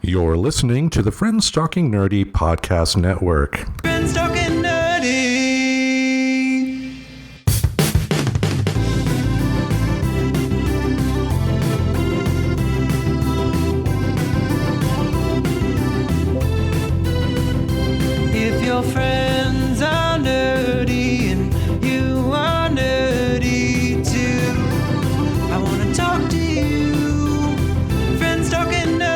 You're listening to the Friends Talking Nerdy Podcast Network. Friends Talking Nerdy. If your friends are nerdy and you are nerdy too, I want to talk to you. Friends Talking Nerdy.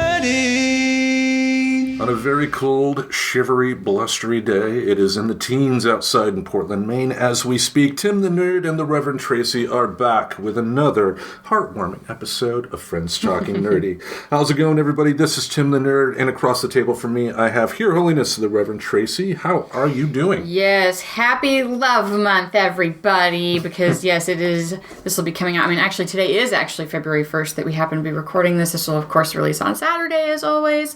On a very cold, shivery, blustery day, it is in the teens outside in Portland, Maine. As we speak, Tim the Nerd and the Reverend Tracy are back with another heartwarming episode of Friends Talking Nerdy. How's it going, everybody? This is Tim the Nerd, and across the table from me, I have Her Holiness the Reverend Tracy. How are you doing? Yes, happy Love Month, everybody, because yes, it is, this will be coming out, actually today is actually February 1st that we happen to be recording this. This will, of course, release on Saturday, as always,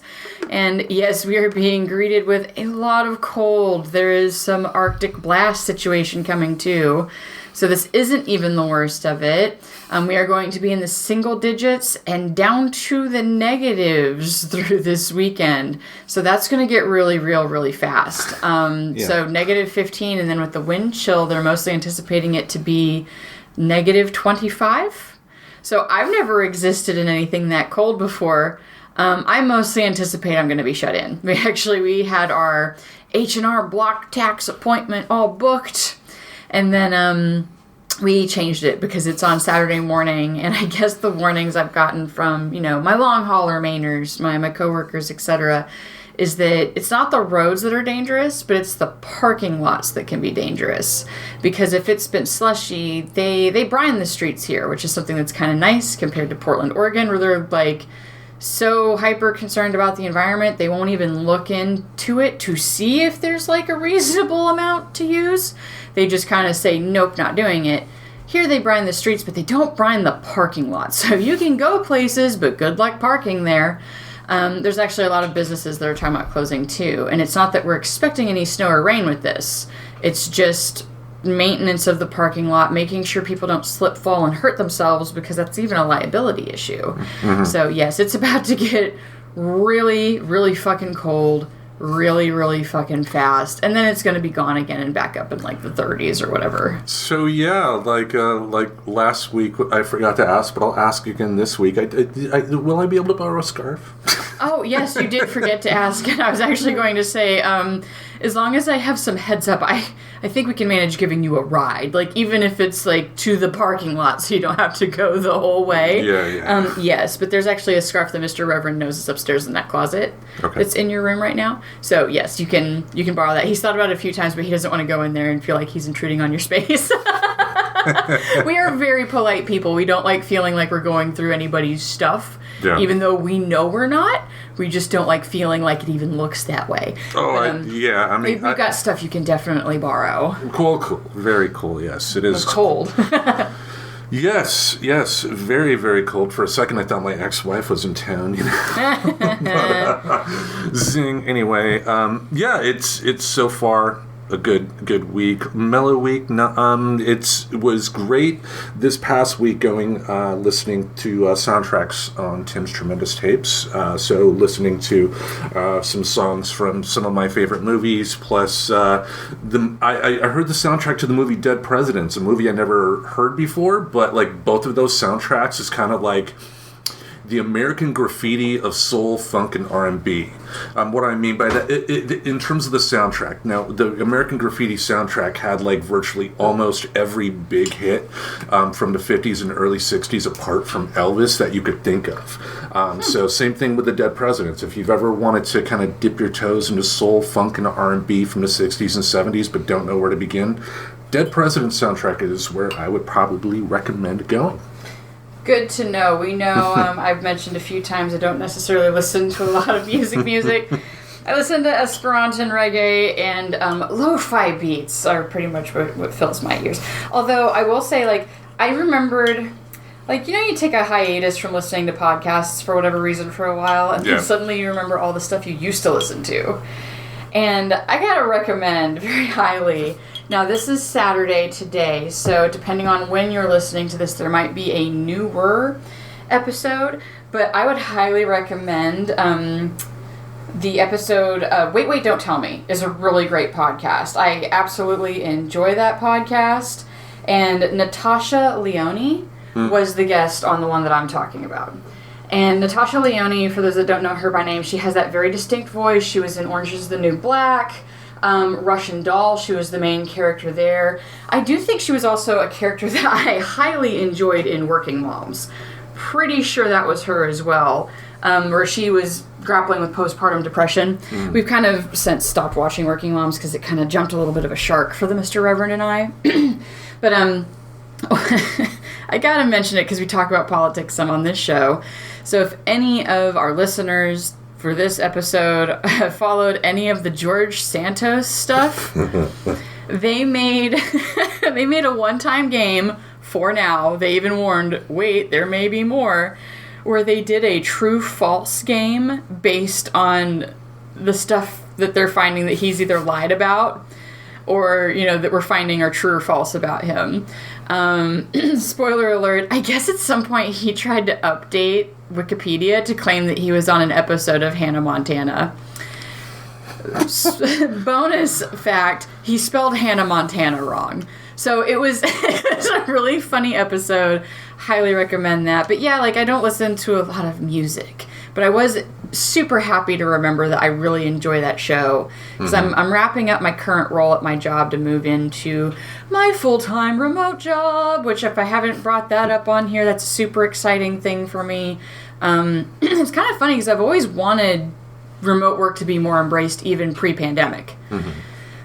and yes, we are being greeted with a lot of cold. There is some Arctic blast situation coming, too, so this isn't even the worst of it. We are going to be in the single digits and down to the negatives through this weekend. So that's going to get really real really fast. So negative 15, and then with the wind chill, they're mostly anticipating it to be negative 25. So I've never existed in anything that cold before. I mostly anticipate I'm going to be shut in. We had our H&R block tax appointment all booked, and then we changed it because it's on Saturday morning, and I guess the warnings I've gotten from, my long hauler Mainers, my coworkers, etc., is that it's not the roads that are dangerous, but it's the parking lots that can be dangerous. Because if it's been slushy, they brine the streets here, which is something that's kind of nice compared to Portland, Oregon, where they're so hyper concerned about the environment, they won't even look into it to see if there's a reasonable amount to use. They just kind of say, nope, not doing it. Here they brine the streets, but they don't brine the parking lots. So you can go places, but good luck parking there. There's actually a lot of businesses that are talking about closing too. And it's not that we're expecting any snow or rain with this. It's just maintenance of the parking lot, making sure people don't slip, fall, and hurt themselves, because that's even a liability issue. Mm-hmm. So yes, it's about to get really, really fucking cold, really, really fucking fast, and then it's going to be gone again and back up in the 30s or whatever. So yeah, like last week, I forgot to ask, but I'll ask again this week. Will I be able to borrow a scarf? Oh yes, you did forget to ask, and I was actually going to say, as long as I have some heads up, I think we can manage giving you a ride, even if it's to the parking lot, so you don't have to go the whole way. Yeah. Yes, but there's actually a scarf that Mr. Reverend knows is upstairs in that closet. Okay. That's in your room right now. So yes, you can borrow that. He's thought about it a few times, but he doesn't want to go in there and feel like he's intruding on your space. We are very polite people. We don't like feeling like we're going through anybody's stuff. Yeah. Even though we know we're not, we just don't like feeling like it even looks that way. Oh, we've got stuff you can definitely borrow. Cool. Very cool, yes. It is cold. Yes, very, very cold. For a second, I thought my ex-wife was in town. Zing. Anyway, it's so far a good week, mellow week. It was great this past week going listening to soundtracks on Tim's Tremendous Tapes. So listening to some songs from some of my favorite movies. Plus, I heard the soundtrack to the movie Dead Presidents, a movie I never heard before. But both of those soundtracks is kind of the American Graffiti of soul, funk, and R&B. What I mean by that, in terms of the soundtrack, now the American Graffiti soundtrack had virtually almost every big hit from the 50s and early 60s, apart from Elvis, that you could think of. So same thing with the Dead Presidents. If you've ever wanted to kind of dip your toes into soul, funk, and R&B from the 60s and 70s, but don't know where to begin, Dead Presidents soundtrack is where I would probably recommend going. Good to know. We know, I've mentioned a few times, I don't necessarily listen to a lot of music. I listen to Esperanto and reggae, and lo-fi beats are pretty much what fills my ears. Although, I will say, I remembered, you take a hiatus from listening to podcasts for whatever reason for a while, and then suddenly you remember all the stuff you used to listen to. And I gotta recommend very highly. Now, this is Saturday today, so depending on when you're listening to this, there might be a newer episode, but I would highly recommend the episode Wait, Wait, Don't Tell Me is a really great podcast. I absolutely enjoy that podcast. And Natasha Lyonne was the guest on the one that I'm talking about. And Natasha Lyonne, for those that don't know her by name, she has that very distinct voice. She was in Orange is the New Black, Russian Doll. She was the main character there. I do think she was also a character that I highly enjoyed in Working Moms. Pretty sure that was her as well, where she was grappling with postpartum depression. We've kind of since stopped watching Working Moms because it kind of jumped a little bit of a shark for the Mr. Reverend and I. But I gotta mention it because we talk about politics some on this show. So if any of our listeners for this episode have followed any of the George Santos stuff, they made a one-time game for now. They even warned, wait, there may be more, where they did a true-false game based on the stuff that they're finding that he's either lied about or, you know, that we're finding are true or false about him. Spoiler alert, I guess at some point he tried to update Wikipedia to claim that he was on an episode of Hannah Montana. Bonus fact, he spelled Hannah Montana wrong. So it was a really funny episode. Highly recommend that. But yeah, like, I don't listen to a lot of music, but I was super happy to remember that I really enjoy that show because I'm wrapping up my current role at my job to move into my full-time remote job, which if I haven't brought that up on here, that's a super exciting thing for me. It's kind of funny because I've always wanted remote work to be more embraced even pre-pandemic.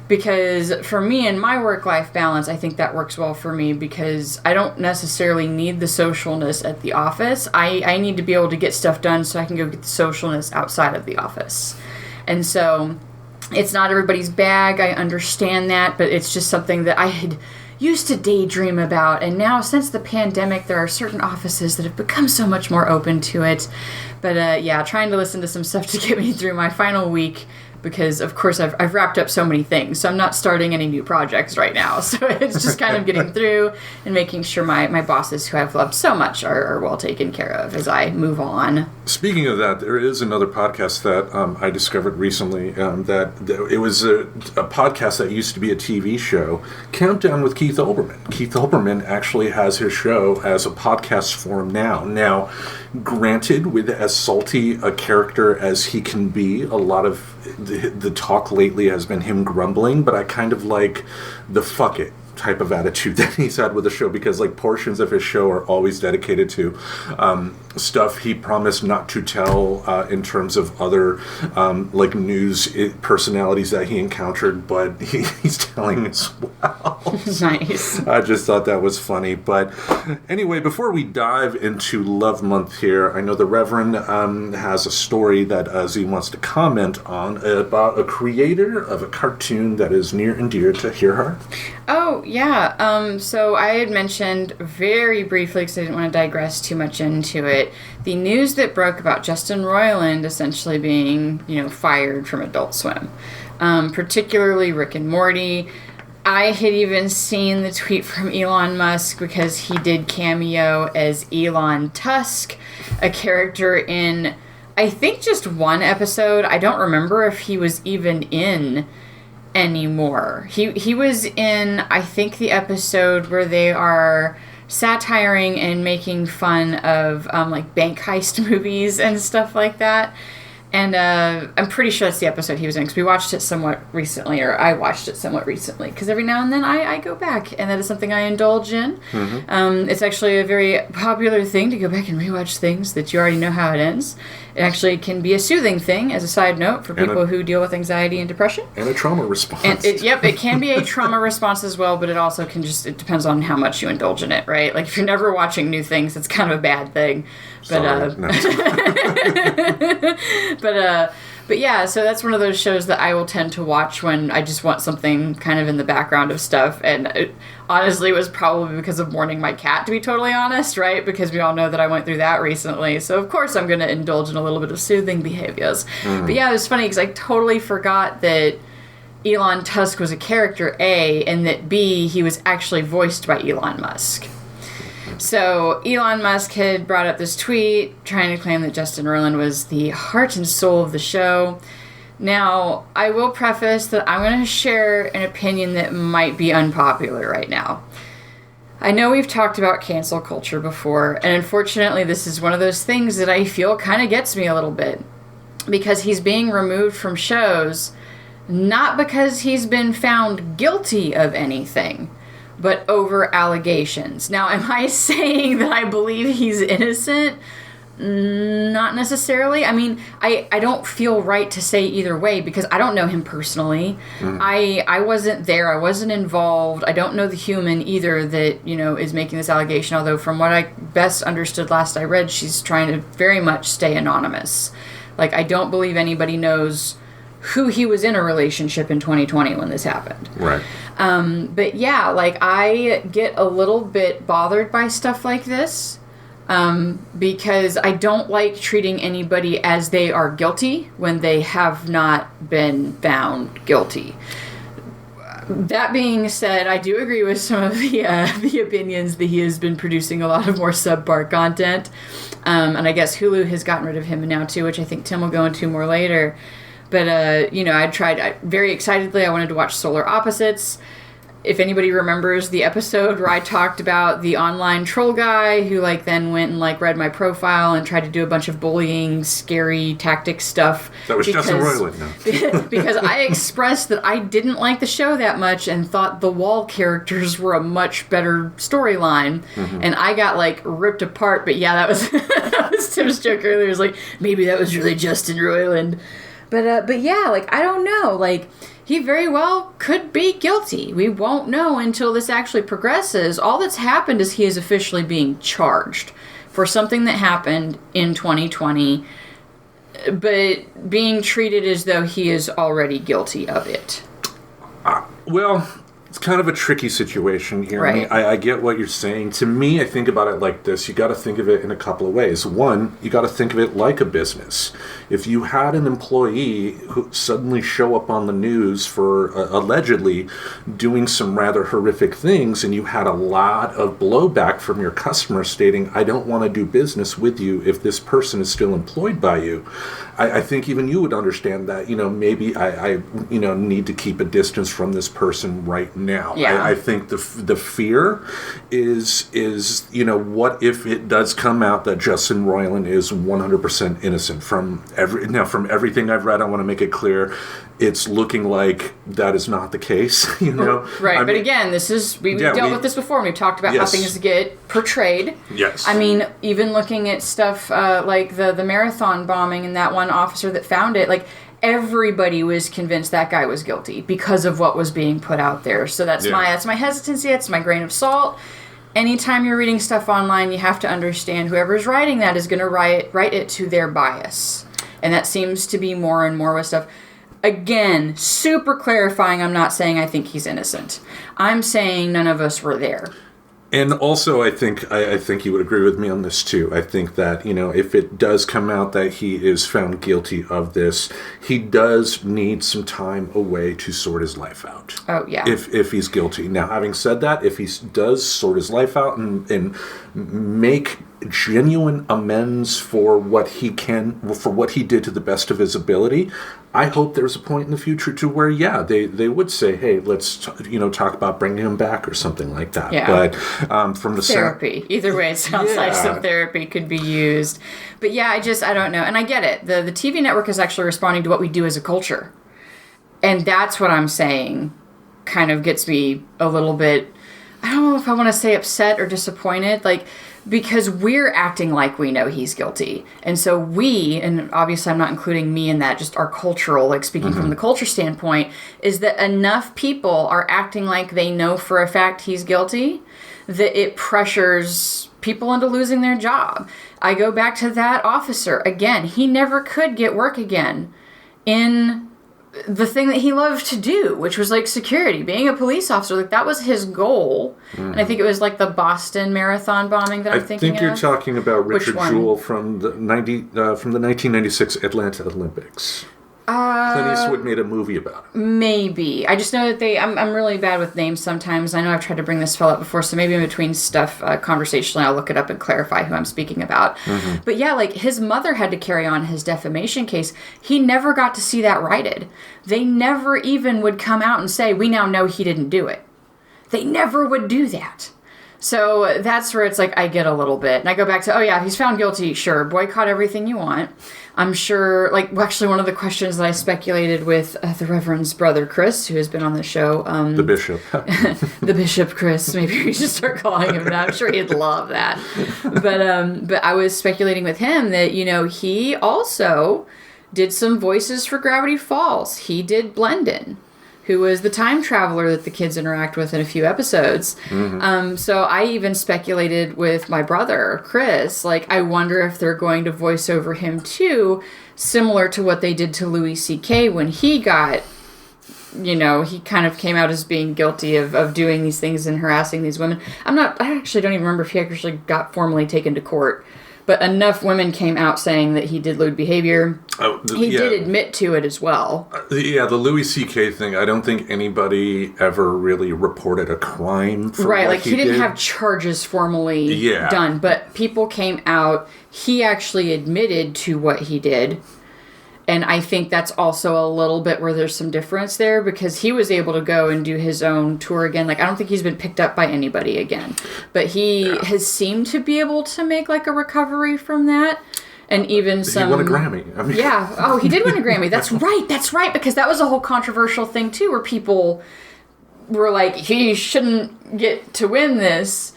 Because for me and my work-life balance, I think that works well for me because I don't necessarily need the socialness at the office. I need to be able to get stuff done so I can go get the socialness outside of the office. And so it's not everybody's bag. I understand that, but it's just something that I had used to daydream about. And now since the pandemic, there are certain offices that have become so much more open to it. But yeah, trying to listen to some stuff to get me through my final week because, of course, I've wrapped up so many things, so I'm not starting any new projects right now. So it's just kind of getting through and making sure my bosses, who I've loved so much, are well taken care of as I move on. Speaking of that, there is another podcast that I discovered recently. That it was a podcast that used to be a TV show, Countdown with Keith Olbermann. Keith Olbermann actually has his show as a podcast form now. Now, granted, with as salty a character as he can be, a lot of the talk lately has been him grumbling, but I kind of like the fuck it type of attitude that he's had with the show because like portions of his show are always dedicated to stuff he promised not to tell in terms of other like news personalities that he encountered, but he's telling as well. Nice. I just thought that was funny. But anyway, before we dive into Love Month here, I know the Reverend has a story that Z wants to comment on about a creator of a cartoon that is near and dear to hear her. Oh, yeah. So I had mentioned very briefly, because I didn't want to digress too much into it, the news that broke about Justin Roiland essentially being, fired from Adult Swim. Particularly Rick and Morty. I had even seen the tweet from Elon Musk because he did cameo as Elon Tusk, a character in, I think, just one episode. I don't remember if he was even in anymore. He was in, I think, the episode where they are satiring and making fun of like bank heist movies and stuff like that. And I'm pretty sure that's the episode he was in because we watched it somewhat recently, or I watched it somewhat recently, because every now and then I go back, and that is something I indulge in. It's actually a very popular thing to go back and rewatch things that you already know how it ends. It actually can be a soothing thing, as a side note, for people who deal with anxiety and depression. And a trauma response. And it can be a trauma response as well, but it also can it depends on how much you indulge in it, right? Like, if you're never watching new things, it's kind of a bad thing. But, but yeah, so that's one of those shows that I will tend to watch when I just want something kind of in the background of stuff. And it honestly was probably because of mourning my cat, to be totally honest, right? Because we all know that I went through that recently. So of course I'm going to indulge in a little bit of soothing behaviors. But yeah, it was funny because I totally forgot that Elon Tusk was a character, A, and that B, he was actually voiced by Elon Musk. So Elon Musk had brought up this tweet trying to claim that Justin Roiland was the heart and soul of the show. Now, I will preface that I'm going to share an opinion that might be unpopular right now. I know we've talked about cancel culture before, and unfortunately this is one of those things that I feel kind of gets me a little bit. Because he's being removed from shows, not because he's been found guilty of anything, but over allegations. Now, am I saying that I believe he's innocent? Not necessarily. I mean, I don't feel right to say either way because I don't know him personally. I wasn't there. I wasn't involved. I don't know the human either that, is making this allegation. Although from what I best understood last I read, she's trying to very much stay anonymous. Like, I don't believe anybody knows who he was in a relationship in 2020 when this happened. Right. But yeah, like, I get a little bit bothered by stuff like this because I don't like treating anybody as they are guilty when they have not been found guilty. That being said, I do agree with some of the opinions that he has been producing a lot of more subpar content. And I guess Hulu has gotten rid of him now too, which I think Tim will go into more later. But, very excitedly, I wanted to watch Solar Opposites. If anybody remembers the episode where I talked about the online troll guy who, then went and, read my profile and tried to do a bunch of bullying, scary tactic stuff. That was Justin Roiland, no. Because I expressed that I didn't like the show that much and thought the Wall characters were a much better storyline. Mm-hmm. And I got, ripped apart. But, yeah, that was, that was Tim's joke earlier. It was maybe that was really Justin Roiland. But yeah, I don't know. He very well could be guilty. We won't know until this actually progresses. All that's happened is he is officially being charged for something that happened in 2020, but being treated as though he is already guilty of it. Well, it's kind of a tricky situation here. Right. I mean, I get what you're saying. To me, I think about it like this. You got to think of it in a couple of ways. One, you got to think of it like a business. If you had an employee who suddenly show up on the news for allegedly doing some rather horrific things, and you had a lot of blowback from your customer stating, I don't want to do business with you if this person is still employed by you, I think even you would understand that, maybe I need to keep a distance from this person right now. Yeah. I think the fear is what if it does come out that Justin Roiland is 100% innocent from everything I've read. I want to make it clear it's looking like that is not the case, Right, but again, this is we've dealt with this before. We've talked about how things get portrayed. Yes. I mean, even looking at stuff like the marathon bombing and that one officer that found it, everybody was convinced that guy was guilty because of what was being put out there. So that's my hesitancy. That's my grain of salt. Anytime you're reading stuff online, you have to understand whoever's writing that is going to write it to their bias. And that seems to be more and more with stuff. Again, super clarifying, I'm not saying I think he's innocent. I'm saying none of us were there. And also, I think you would agree with me on this too. I think that, if it does come out that he is found guilty of this, he does need some time away to sort his life out. Oh, yeah. If he's guilty. Now, having said that, if he does sort his life out and make genuine amends for what he did to the best of his ability, I hope there's a point in the future to where, they would say, hey, let's talk about bringing him back or something like that. Yeah. But from the therapy, either way, it sounds like some therapy could be used. But yeah, I don't know, and I get it. The TV network is actually responding to what we do as a culture, and that's what I'm saying. Kind of gets me a little bit. I don't know if I want to say upset or disappointed, because we're acting like we know he's guilty. And so and obviously I'm not including me in that, just our cultural, speaking from the culture standpoint, is that enough people are acting like they know for a fact he's guilty that it pressures people into losing their job. I go back to that officer. Again, he never could get work again in the thing that he loved to do, which was security, being a police officer. That was his goal. And I think it was the Boston Marathon bombing that I'm thinking of. I think you're talking about Richard Jewell from the 1996 Atlanta Olympics. Clint Eastwood made a movie about it. Maybe. I just know that I'm really bad with names sometimes. I know I've tried to bring this fellow up before, so maybe in between stuff, conversationally, I'll look it up and clarify who I'm speaking about. Mm-hmm. But yeah, like, his mother had to carry on his defamation case. He never got to see that righted. They never even would come out and say, we now know he didn't do it. They never would do that. So that's where it's like, I get a little bit. And I go back to, oh yeah, he's found guilty. Sure, boycott everything you want. I'm sure, like, actually one of the questions that I speculated with the Reverend's brother, Chris, who has been on the show. The bishop. The bishop, Chris. Maybe we should start calling him that. I'm sure he'd love that. But I was speculating with him that, you know, he also did some voices for Gravity Falls. He did Blendon, who was the time traveler that the kids interact with in a few episodes. Mm-hmm. So I even speculated with my brother, Chris, like, I wonder if they're going to voice over him too, similar to what they did to Louis C.K. when he got, you know, he kind of came out as being guilty of doing these things and harassing these women. I actually don't even remember if he actually got formally taken to court. But enough women came out saying that he did lewd behavior. He did admit to it as well. The Louis C.K. thing, I don't think anybody ever really reported a crime for right, what like, he didn't have charges formally done. But people came out. He actually admitted to what he did. And I think that's also a little bit where there's some difference there, because he was able to go and do his own tour again. Like, I don't think he's been picked up by anybody again. But he has seemed to be able to make, like, a recovery from that. And even some... He won a Grammy. I mean... Yeah. Oh, he did win a Grammy. That's right. Because that was a whole controversial thing, too, where people were like, he shouldn't get to win this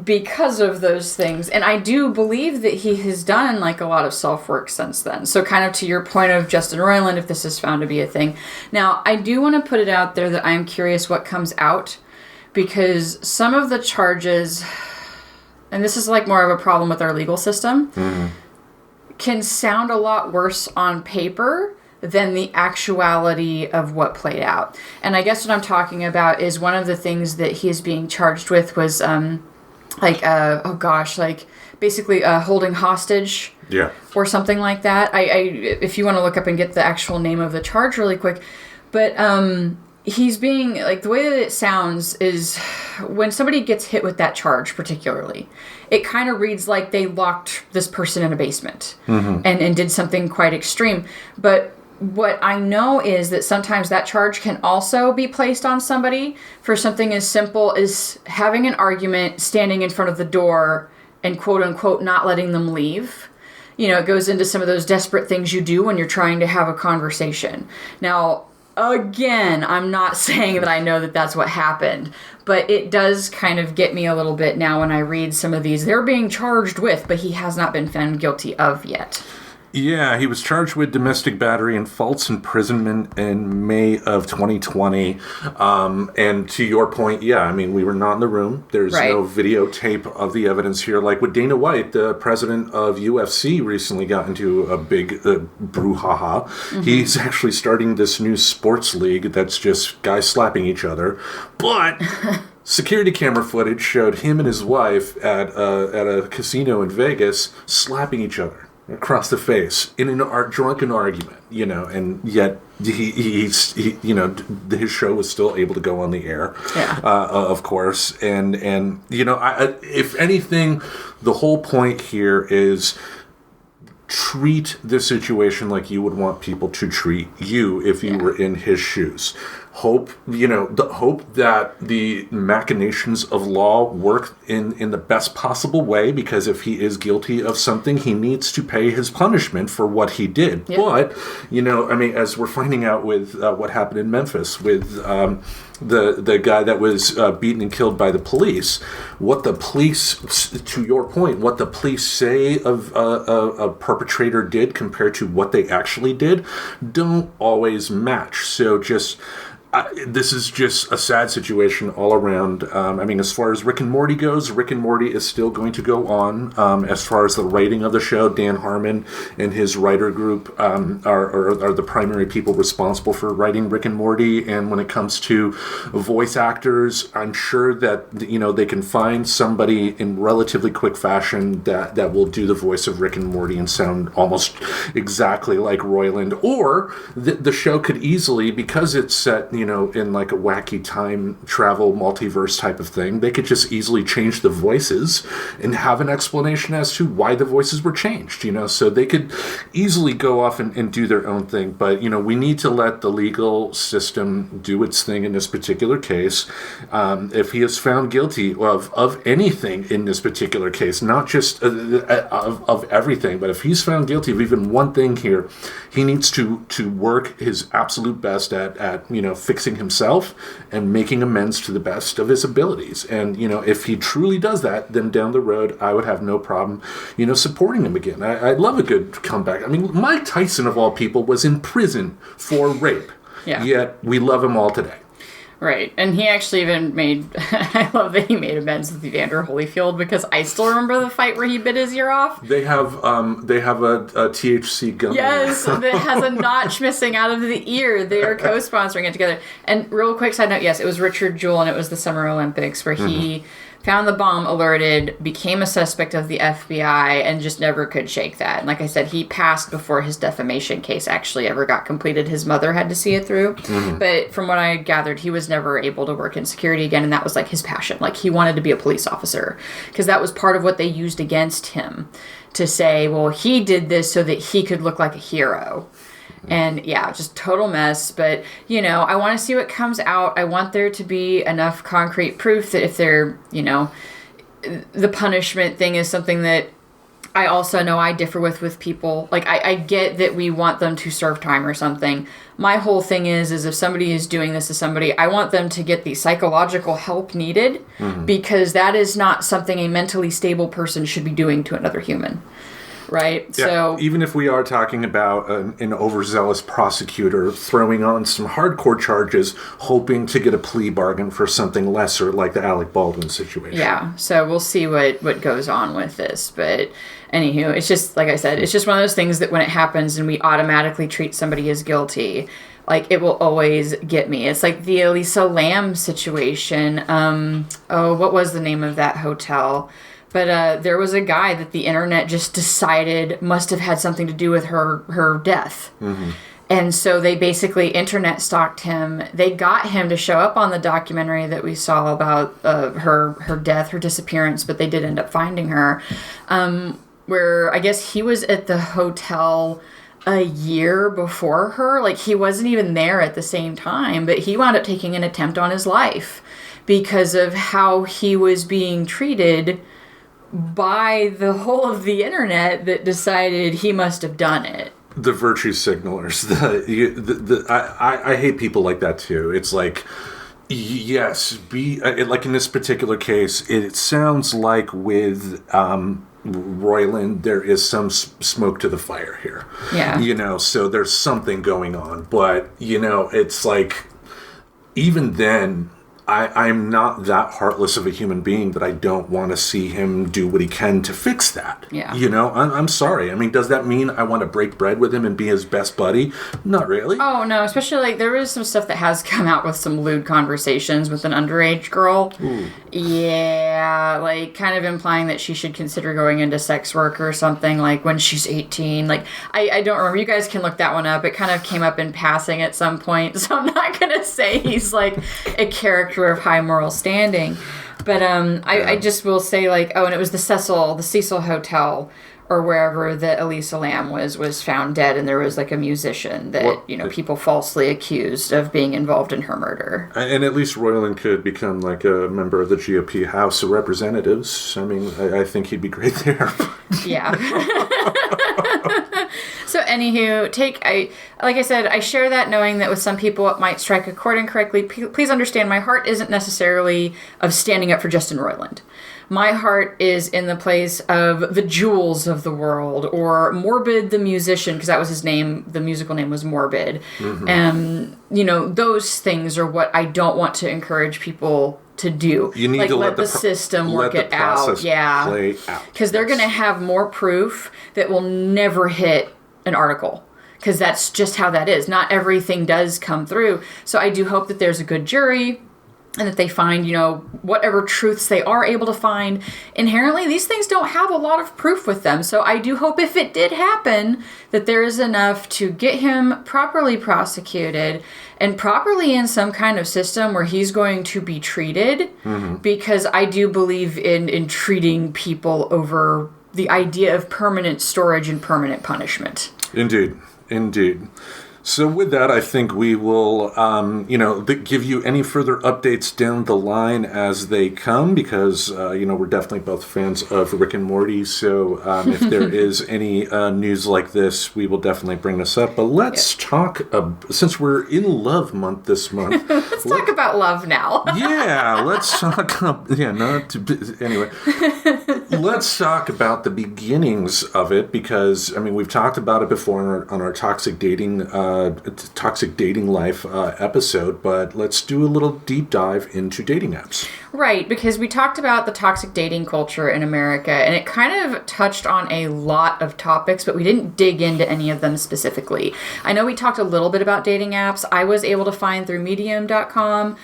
because of those things. And I do believe that he has done, like, a lot of self-work since then. So kind of to your point of Justin Roiland, if this is found to be a thing. Now, I do want to put it out there that I'm curious what comes out, because some of the charges, and this is, like, more of a problem with our legal system, can sound a lot worse on paper than the actuality of what played out. And I guess what I'm talking about is one of the things that he is being charged with was... basically holding hostage, or something like that. If you want to look up and get the actual name of the charge really quick, but he's being, like, the way that it sounds is when somebody gets hit with that charge, particularly, it kind of reads like they locked this person in a basement and did something quite extreme. But what I know is that sometimes that charge can also be placed on somebody for something as simple as having an argument, standing in front of the door, and quote unquote not letting them leave. You know, it goes into some of those desperate things you do when you're trying to have a conversation. Now, again, I'm not saying that I know that that's what happened, but it does kind of get me a little bit now when I read some of these. They're being charged with, but he has not been found guilty of yet. Yeah, he was charged with domestic battery and false imprisonment in May of 2020. And to your point, I mean, we were not in the room. There's no videotape of the evidence here. Like with Dana White, the president of UFC recently got into a big brouhaha. Mm-hmm. He's actually starting this new sports league that's just guys slapping each other. But... security camera footage showed him and his wife at a casino in Vegas slapping each other across the face in a drunken argument, you know, and yet he you know, his show was still able to go on the air, of course, and you know, if anything, the whole point here is treat the situation like you would want people to treat you if you were in his shoes. Hope that the machinations of law work in the best possible way, because if he is guilty of something, he needs to pay his punishment for what he did. Yep. But, you know, I mean, as we're finding out with what happened in Memphis with the guy that was beaten and killed by the police, what the police, to your point, what the police say of a perpetrator did compared to what they actually did don't always match. So just... this is just a sad situation all around. I mean, as far as Rick and Morty goes, Rick and Morty is still going to go on. As far as the writing of the show, Dan Harmon and his writer group are the primary people responsible for writing Rick and Morty. And when it comes to voice actors, I'm sure that they can find somebody in relatively quick fashion that will do the voice of Rick and Morty and sound almost exactly like Roiland. Or the show could easily, because it's set in like a wacky time travel multiverse type of thing, they could just easily change the voices and have an explanation as to why the voices were changed, so they could easily go off and do their own thing. But we need to let the legal system do its thing in this particular case. If he is found guilty of anything in this particular case, not just of everything, but if he's found guilty of even one thing here, he needs to work his absolute best at fixing himself and making amends to the best of his abilities. And if he truly does that, then down the road I would have no problem supporting him again. I love a good comeback. I mean, Mike Tyson of all people was in prison for rape, yet we love him all today. Right, and he actually even made, I love that he made amends with Evander Holyfield, because I still remember the fight where he bit his ear off. They have a THC gummy. Yes, that has a notch missing out of the ear. They are co-sponsoring it together. And real quick side note, yes, it was Richard Jewell, and it was the Summer Olympics, where he found the bomb, alerted, became a suspect of the FBI, and just never could shake that. And like I said, he passed before his defamation case actually ever got completed. His mother had to see it through. But from what I gathered, he was never able to work in security again, and that was like his passion. Like, he wanted to be a police officer, because that was part of what they used against him, to say, well, he did this so that he could look like a hero. And yeah, just total mess. But, I want to see what comes out. I want there to be enough concrete proof that if they're, the punishment thing is something that I also know I differ with people. Like, I get that we want them to serve time or something. My whole thing is if somebody is doing this to somebody, I want them to get the psychological help needed, because that is not something a mentally stable person should be doing to another human. Right? Yeah, so even if we are talking about an overzealous prosecutor throwing on some hardcore charges, hoping to get a plea bargain for something lesser, like the Alec Baldwin situation. Yeah, so we'll see what goes on with this. But anywho, it's just, like I said, it's just one of those things that when it happens and we automatically treat somebody as guilty, like, it will always get me. It's like the Elisa Lam situation. What was the name of that hotel? But there was a guy that the internet just decided must have had something to do with her death. And so they basically internet stalked him. They got him to show up on the documentary that we saw about her death, her disappearance, but they did end up finding her. Where I guess he was at the hotel a year before her. Like, he wasn't even there at the same time, but he wound up taking an attempt on his life because of how he was being treated by the whole of the internet that decided he must have done it. The virtue signalers. I hate people like that too. It's like, yes, like in this particular case, it sounds like with Roiland, there is some smoke to the fire here. Yeah. So there's something going on. But, it's like, even then, I'm not that heartless of a human being that I don't want to see him do what he can to fix that. Yeah. I'm sorry. I mean, does that mean I want to break bread with him and be his best buddy? Not really. Oh, no. Especially, like, there is some stuff that has come out with some lewd conversations with an underage girl. Ooh. Yeah. Like, kind of implying that she should consider going into sex work or something, like, when she's 18. Like, I don't remember. You guys can look that one up. It kind of came up in passing at some point. So I'm not going to say he's, like, a character of high moral standing, but I just will say, like, and it was the Cecil Hotel or wherever that Elisa Lam was found dead, and there was like a musician that people falsely accused of being involved in her murder. And at least Roiland could become like a member of the GOP House of Representatives. I mean, I think he'd be great there. Yeah. So anywho, like I said, I share that knowing that with some people it might strike a chord incorrectly. Please understand, my heart isn't necessarily of standing up for Justin Roiland. my heart is in the place of the Jewels of the world, or Morbid the musician, because that was his name. The musical name was Morbid. And, those things are what I don't want to encourage people to do. You need to let the system work it out. Yeah. Play out. Because they're going to have more proof that will never hit an article. Because that's just how that is. Not everything does come through. So I do hope that there's a good jury and that they find, whatever truths they are able to find. Inherently, these things don't have a lot of proof with them. So I do hope if it did happen, that there is enough to get him properly prosecuted and properly in some kind of system where he's going to be treated. Because I do believe in treating people over the idea of permanent storage and permanent punishment. Indeed. So with that, I think we will, give you any further updates down the line as they come, because, we're definitely both fans of Rick and Morty. So if there is any news like this, we will definitely bring this up. But let's talk, since we're in Love Month this month. Let's talk about love now. Yeah, let's talk, anyway. Let's talk about the beginnings of it, because, we've talked about it before on our toxic dating life episode, but let's do a little deep dive into dating apps. Right, because we talked about the toxic dating culture in America, and it kind of touched on a lot of topics, but we didn't dig into any of them specifically. I know we talked a little bit about dating apps. I was able to find through Medium.com.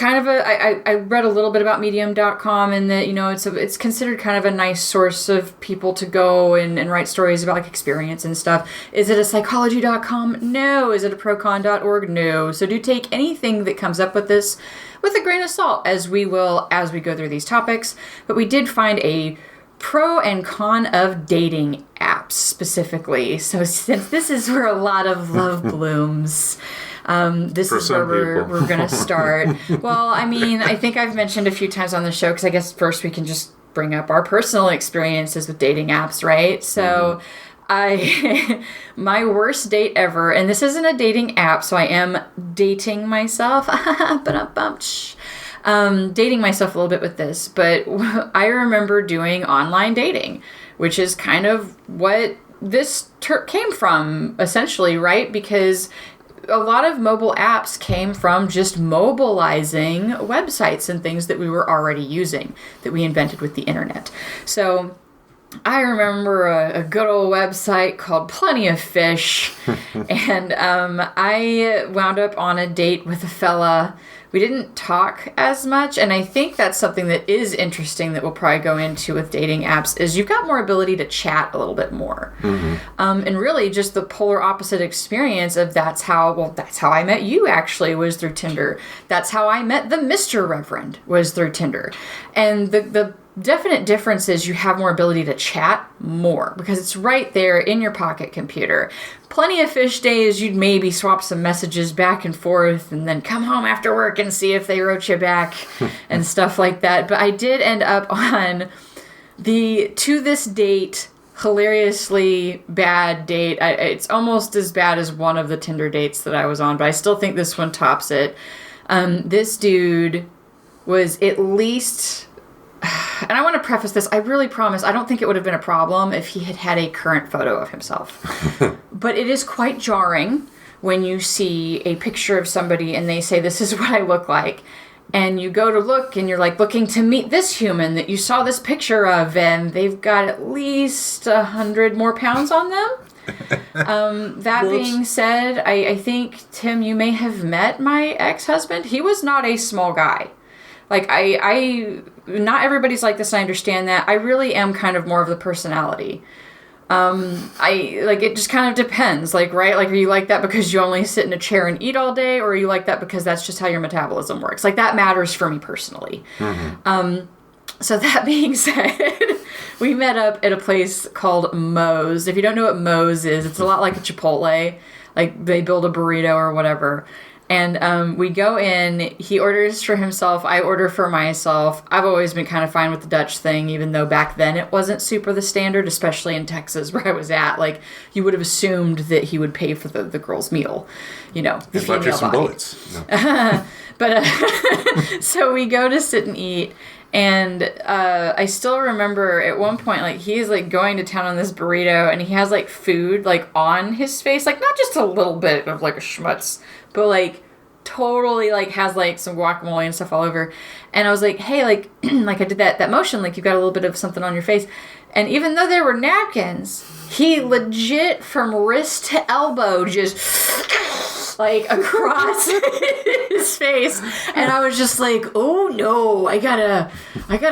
I read a little bit about Medium.com, and that, it's considered kind of a nice source of people to go and write stories about experience and stuff. Is it a psychology.com? No. Is it a procon.org? No. So do take anything that comes up with this with a grain of salt, as we will as we go through these topics. But we did find a pro and con of dating apps specifically. So since this is where a lot of love blooms, this is where we're going to start. Well, I think I've mentioned a few times on the show, because I guess first we can just bring up our personal experiences with dating apps, right? So my worst date ever, and this isn't a dating app, so I am dating myself, dating myself a little bit with this, but I remember doing online dating, which is kind of what this came from, essentially, right? Because a lot of mobile apps came from just mobilizing websites and things that we were already using, that we invented with the internet. So I remember a good old website called Plenty of Fish, and I wound up on a date with a fella. We didn't talk as much, and I think that's something that is interesting that we'll probably go into with dating apps, is you've got more ability to chat a little bit more. And really just the polar opposite experience of that's how I met you, actually, was through Tinder. That's how I met the Mr. Reverend, was through Tinder. And the definite difference is you have more ability to chat more, because it's right there in your pocket computer. Plenty of Fish days, you'd maybe swap some messages back and forth and then come home after work and see if they wrote you back and stuff like that. But I did end up on the, to this date, hilariously bad date. It's almost as bad as one of the Tinder dates that I was on, but I still think this one tops it. This dude was at least... And I want to preface this, I really promise, I don't think it would have been a problem if he had had a current photo of himself. But it is quite jarring when you see a picture of somebody and they say, this is what I look like. And you go to look and you're looking to meet this human that you saw this picture of, and they've got at least 100 more pounds on them. That being said, I think, Tim, you may have met my ex-husband. He was not a small guy. I not everybody's like this, I understand that. I really am kind of more of the personality. It just kind of depends, right? Are you like that because you only sit in a chair and eat all day, or are you like that because that's just how your metabolism works? That matters for me personally. So that being said, we met up at a place called Moe's. If you don't know what Moe's is, it's a lot like a Chipotle. They build a burrito or whatever. And we go in, he orders for himself, I order for myself. I've always been kind of fine with the Dutch thing, even though back then it wasn't super the standard, especially in Texas where I was at. You would have assumed that he would pay for the girl's meal, the and female you some body. Bullets. No. But so we go to sit and eat, And I still remember at one point, like, he's, like, going to town on this burrito, and he has, like, food, like, on his face. Like, not just a little bit of, like, a schmutz, but, like, totally, like, has, like, some guacamole and stuff all over. And I was like, hey, like, like, I did that motion, like, you've got a little bit of something on your face. And even though there were napkins, he legit, from wrist to elbow, just... like, across his face. And I was just like, oh, no, I gotta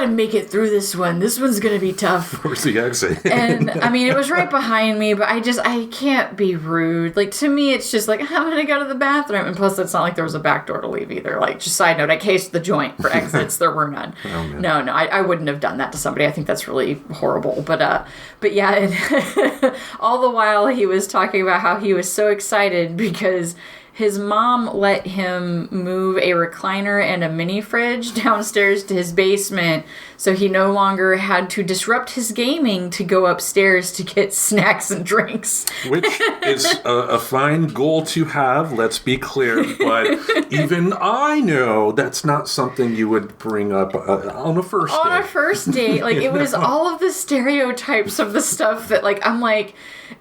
make it through this one. This one's gonna be tough. Where's the exit? And, I mean, it was right behind me, but I can't be rude. Like, to me, it's just like, I'm gonna go to the bathroom. And plus, it's not like there was a back door to leave either. Like, just side note, I cased the joint for exits. There were none. Oh, man. No, I wouldn't have done that to somebody. I think that's really horrible. But yeah, and all the while he was talking about how he was so excited because his mom let him move a recliner and a mini fridge downstairs to his basement, so he no longer had to disrupt his gaming to go upstairs to get snacks and drinks. Which is a fine goal to have, let's be clear, but even I know that's not something you would bring up on a first date. On a first date, like, it was all of the stereotypes of the stuff that, like, I'm like,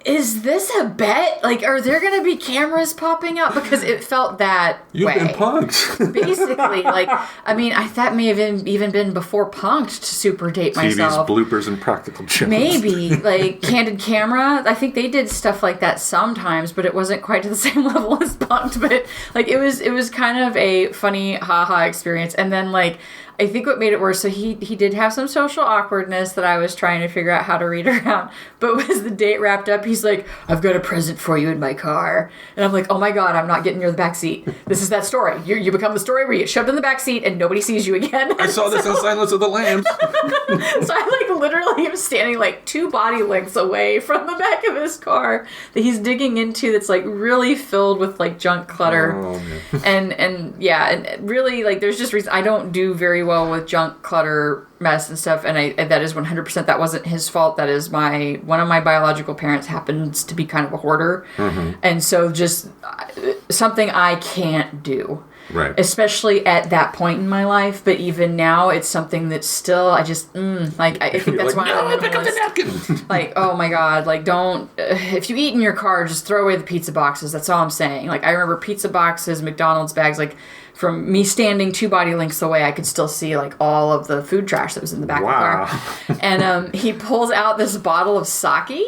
is this a bet? Like, are there going to be cameras popping up? Because it felt that You've way. been punked. Basically, like, I mean, that may have even been before punked to super date myself. TV's bloopers and practical jokes. Maybe, like, candid camera. I think they did stuff like that sometimes, but it wasn't quite to the same level as punked. But, like, it was kind of a funny haha experience. And then, like, I think what made it worse, so he did have some social awkwardness that I was trying to figure out how to read around. But as the date wrapped up, he's like, I've got a present for you in my car. And I'm like, oh my God, I'm not getting near the back seat. This is that story. You become the story where you get shoved in the back seat and nobody sees you again. I saw this in Silence of the Lambs. So I, like, literally am standing, like, 2 body lengths away from the back of his car that he's digging into that's, like, really filled with, like, junk clutter. Oh, man. And yeah, and really, like, there's just reason I don't do very well with junk, clutter, mess, and stuff, and that is 100%, that wasn't his fault. That is one of my biological parents happens to be kind of a hoarder, and so just something I can't do. Right. Especially at that point in my life, but even now, it's something that still, I just, I think that's why I'm pick up the napkin. Like, oh my God, like, don't, if you eat in your car, just throw away the pizza boxes. That's all I'm saying. Like, I remember pizza boxes, McDonald's bags, like, from me standing 2 body lengths away, I could still see, like, all of the food trash that was in the back of the car. And he pulls out this bottle of sake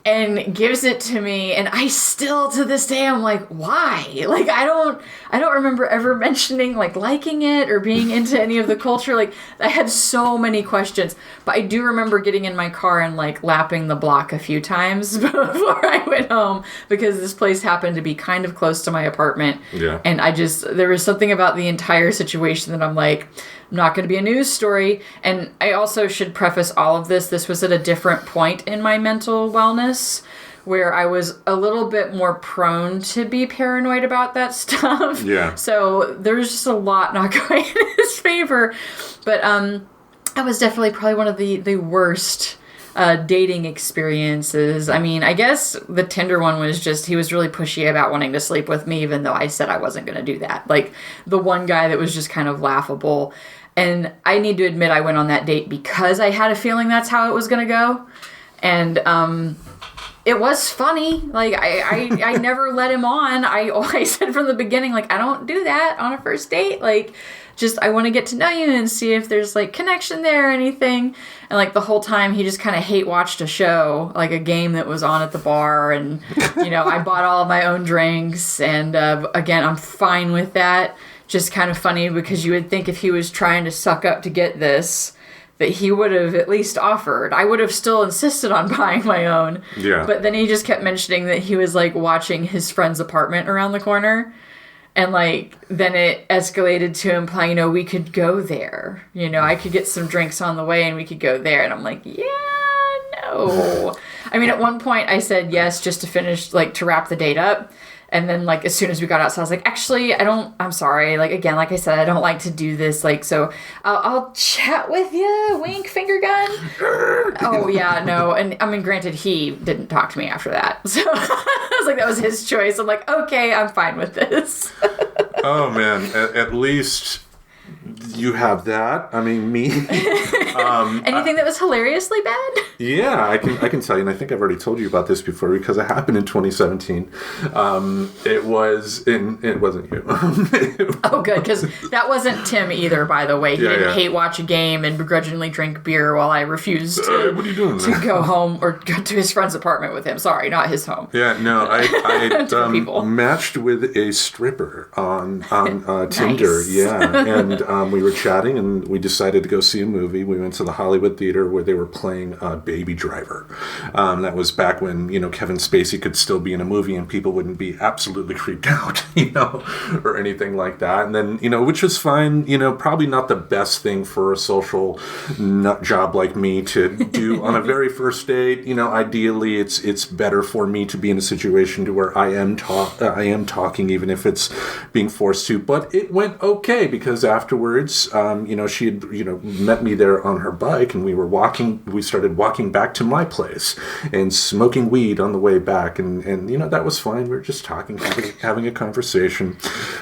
and gives it to me, and I still, to this day, I'm like, why? Like, I don't remember ever mentioning, like, liking it or being into any of the culture. Like, I had so many questions, but I do remember getting in my car and, like, lapping the block a few times before I went home, because this place happened to be kind of close to my apartment. Yeah. And there was something about the entire situation that I'm like, not going to be a news story. And I also should preface all of this. This was at a different point in my mental wellness where I was a little bit more prone to be paranoid about that stuff. Yeah. So there's just a lot not going in his favor. But that was definitely probably one of the worst dating experiences. I mean, I guess the Tinder one was just, he was really pushy about wanting to sleep with me, even though I said I wasn't going to do that. Like, the one guy that was just kind of laughable. And I need to admit, I went on that date because I had a feeling that's how it was going to go. And it was funny. Like, I never let him on. I said from the beginning, like, I don't do that on a first date. Like, just, I want to get to know you and see if there's, like, connection there or anything. And, like, the whole time he just kind of hate watched a show, like a game that was on at the bar. And, you know, I bought all of my own drinks. And again, I'm fine with that. Just kind of funny, because you would think if he was trying to suck up to get this, that he would have at least offered. I would have still insisted on buying my own. Yeah. But then he just kept mentioning that he was, like, watching his friend's apartment around the corner. And, like, then it escalated to implying, you know, we could go there. You know, I could get some drinks on the way and we could go there. And I'm like, yeah, no. I mean, at one point I said yes just to finish, like, to wrap the date up. And then, like, as soon as we got outside, I was like, actually, I'm sorry. Like, again, like I said, I don't like to do this. Like, so I'll chat with you. Wink, finger gun. Oh, yeah, no. And, I mean, granted, he didn't talk to me after that. So I was like, that was his choice. I'm like, okay, I'm fine with this. oh, man. At least You have that. I mean, me. Anything that was hilariously bad? Yeah, I can tell you, and I think I've already told you about this before because it happened in 2017. It wasn't you. Oh, good, because that wasn't Tim either, by the way. He didn't hate watch a game and begrudgingly drink beer while I refused what are you doing, to go home or go to his friend's apartment with him. Sorry, not his home. Yeah, no, I matched with a stripper on Tinder. Nice. Yeah, and we were chatting, and we decided to go see a movie. We went to the Hollywood Theater where they were playing Baby Driver. That was back when Kevin Spacey could still be in a movie and people wouldn't be absolutely creeped out, or anything like that. And then which was fine. Probably not the best thing for a social nut job like me to do on a very first date. Ideally, it's better for me to be in a situation to where I am talking, even if it's being forced to. But it went okay because afterwards, she had met me there on her bike, and we started walking back to my place and smoking weed on the way back, and that was fine. We were just talking, having a conversation.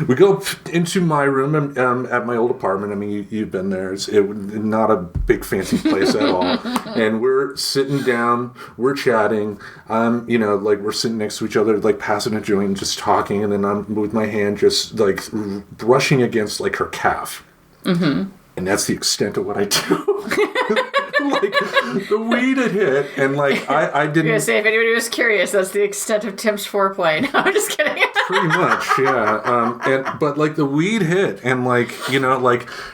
We go into my room at my old apartment. I mean, you've been there. It's not a big fancy place at all. And we're sitting down, we're chatting. We're sitting next to each other, like passing a joint, just talking, and then I'm with my hand just like brushing against like her calf. Mm-hmm. And that's the extent of what I do. Like, the weed had hit, and like I didn't. I was gonna say, if anybody was curious, that's the extent of Tim's foreplay. No, I'm just kidding. Pretty much, yeah. But like the weed hit, and like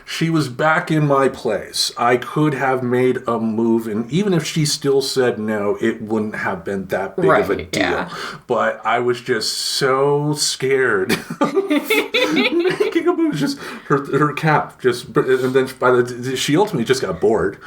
she was back in my place. I could have made a move, and even if she still said no, it wouldn't have been that big of a deal. Yeah. But I was just so scared of making a move. Just her cap, and then she ultimately just got bored.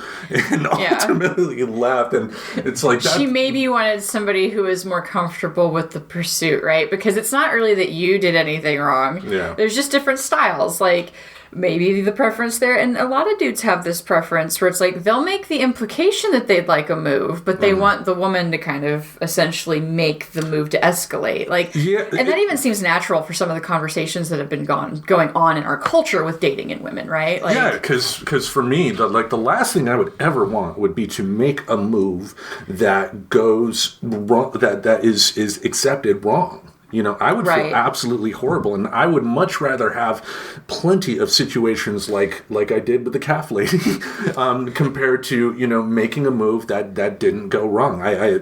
And ultimately left, and it's like that. She maybe wanted somebody who was more comfortable with the pursuit, right? Because it's not really that you did anything wrong. Yeah. There's just different styles. Like, maybe the preference there, and a lot of dudes have this preference where it's like they'll make the implication that they'd like a move, but they want the woman to kind of essentially make the move to escalate. Like, and that even seems natural for some of the conversations that have been going on in our culture with dating and women, right? Like, yeah, because for me, the last thing I would ever want would be to make a move that goes wrong, that is accepted wrong. I would feel absolutely horrible, and I would much rather have plenty of situations like I did with the calf lady, compared to making a move that didn't go wrong. I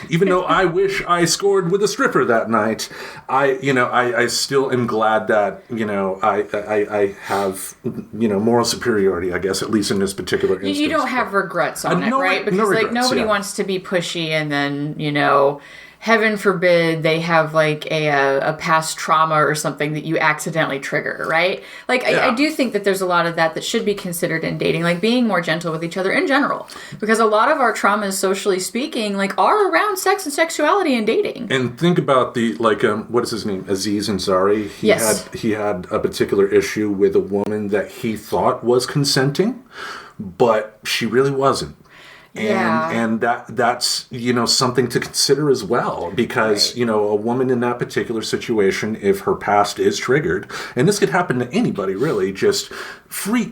even though I wish I scored with a stripper that night, I still am glad that I have moral superiority, I guess, at least in this particular instance. You don't have regrets on it, right? Because regrets, nobody wants to be pushy, and then heaven forbid they have like a past trauma or something that you accidentally trigger, right? Like, I do think that there's a lot of that should be considered in dating, like being more gentle with each other in general. Because a lot of our traumas, socially speaking, like are around sex and sexuality and dating. And think about the, like, what is his name? Aziz Ansari. He had a particular issue with a woman that he thought was consenting, but she really wasn't. And that's something to consider as well, because a woman in that particular situation, if her past is triggered, and this could happen to anybody really, just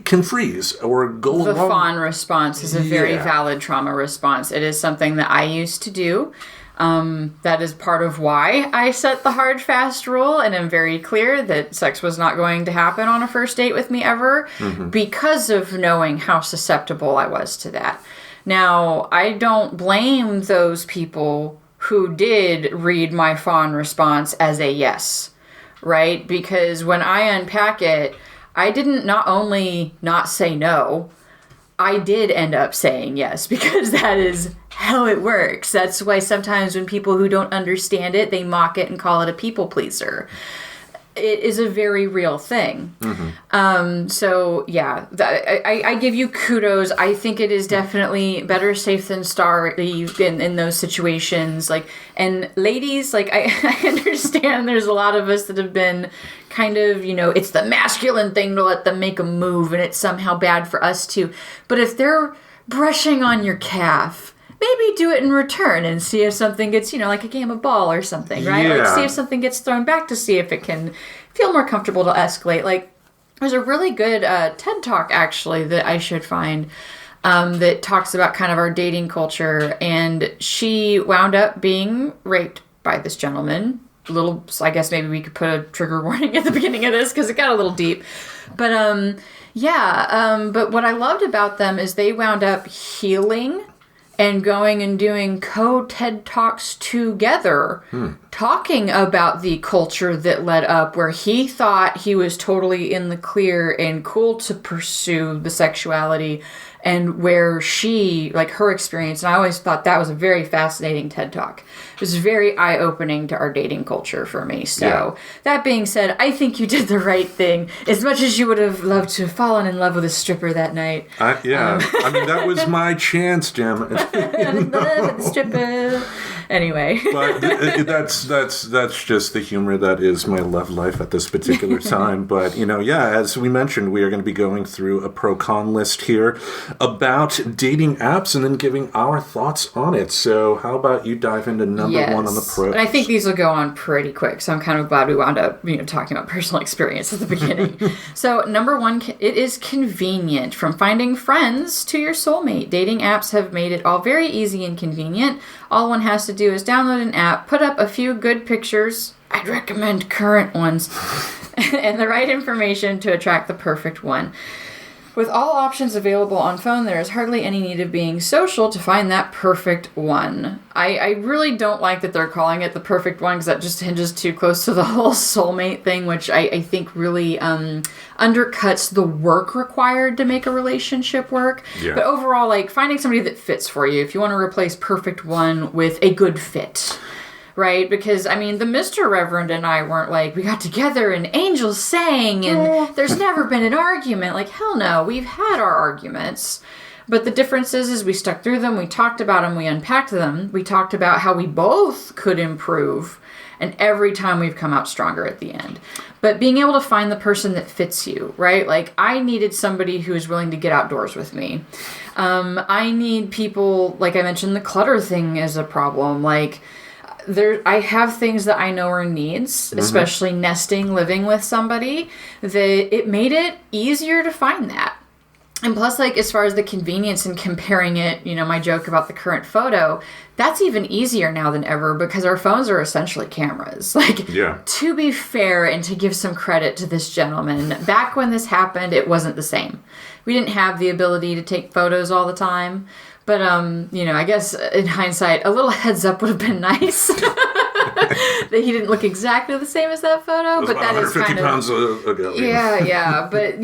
can freeze or go along. The fawn response is a very valid trauma response. It is something that I used to do. That is part of why I set the hard, fast rule, and am very clear that sex was not going to happen on a first date with me ever, because of knowing how susceptible I was to that. Now, I don't blame those people who did read my fawn response as a yes, right? Because when I unpack it, I didn't not only not say no, I did end up saying yes, because that is how it works. That's why sometimes when people who don't understand it, they mock it and call it a people pleaser. It is a very real thing. So, yeah, I give you kudos. I think it is definitely better safe than sorry in those situations. Like, and ladies, like, I understand there's a lot of us that have been kind of, it's the masculine thing to let them make a move, and it's somehow bad for us too. But if they're brushing on your calf, maybe do it in return and see if something gets, like a game of ball or something, right? Yeah. Like, see if something gets thrown back to see if it can feel more comfortable to escalate. Like, There's a really good TED Talk, actually, that I should find that talks about kind of our dating culture. And she wound up being raped by this gentleman. So I guess maybe we could put a trigger warning at the beginning of this because it got a little deep. But but what I loved about them is they wound up healing and going and doing co-TED Talks together, talking about the culture that led up where he thought he was totally in the clear and cool to pursue the sexuality, and where she, like her experience, and I always thought that was a very fascinating TED Talk. It was very eye-opening to our dating culture for me. So, that being said, I think you did the right thing. As much as you would have loved to have fallen in love with a stripper that night. I mean, that was my chance, Jim. In love with the stripper. Anyway. But that's just the humor that is my love life at this particular time. But, as we mentioned, we are going to be going through a pro-con list here about dating apps and then giving our thoughts on it. So how about you dive into number one on the pros? And I think these will go on pretty quick, so I'm kind of glad we wound up talking about personal experience at the beginning. So number one, it is convenient. From finding friends to your soulmate, dating apps have made it all very easy and convenient. All one has to do is download an app, put up a few good pictures, I'd recommend current ones, and the right information to attract the perfect one. With all options available on phone, there is hardly any need of being social to find that perfect one. I really don't like that they're calling it the perfect one because that just hinges too close to the whole soulmate thing, which I think really undercuts the work required to make a relationship work. Yeah. But overall, like finding somebody that fits for you, if you want to replace perfect one with a good fit. Right? Because, the Mr. Reverend and I weren't like, we got together and angels sang and there's never been an argument. Like, hell no. We've had our arguments. But the difference is we stuck through them. We talked about them. We unpacked them. We talked about how we both could improve. And every time we've come out stronger at the end. But being able to find the person that fits you, right? Like, I needed somebody who is willing to get outdoors with me. I need people, like I mentioned, the clutter thing is a problem. Like, I have things that I know are needs, especially nesting, living with somebody, that it made it easier to find that. And plus, like, as far as the convenience and comparing it, my joke about the current photo, that's even easier now than ever because our phones are essentially cameras. Like, to be fair and to give some credit to this gentleman, back when this happened, it wasn't the same. We didn't have the ability to take photos all the time. But, I guess in hindsight, a little heads up would have been nice. That he didn't look exactly the same as that photo. But that is kind of 150 pounds ago. Yeah. But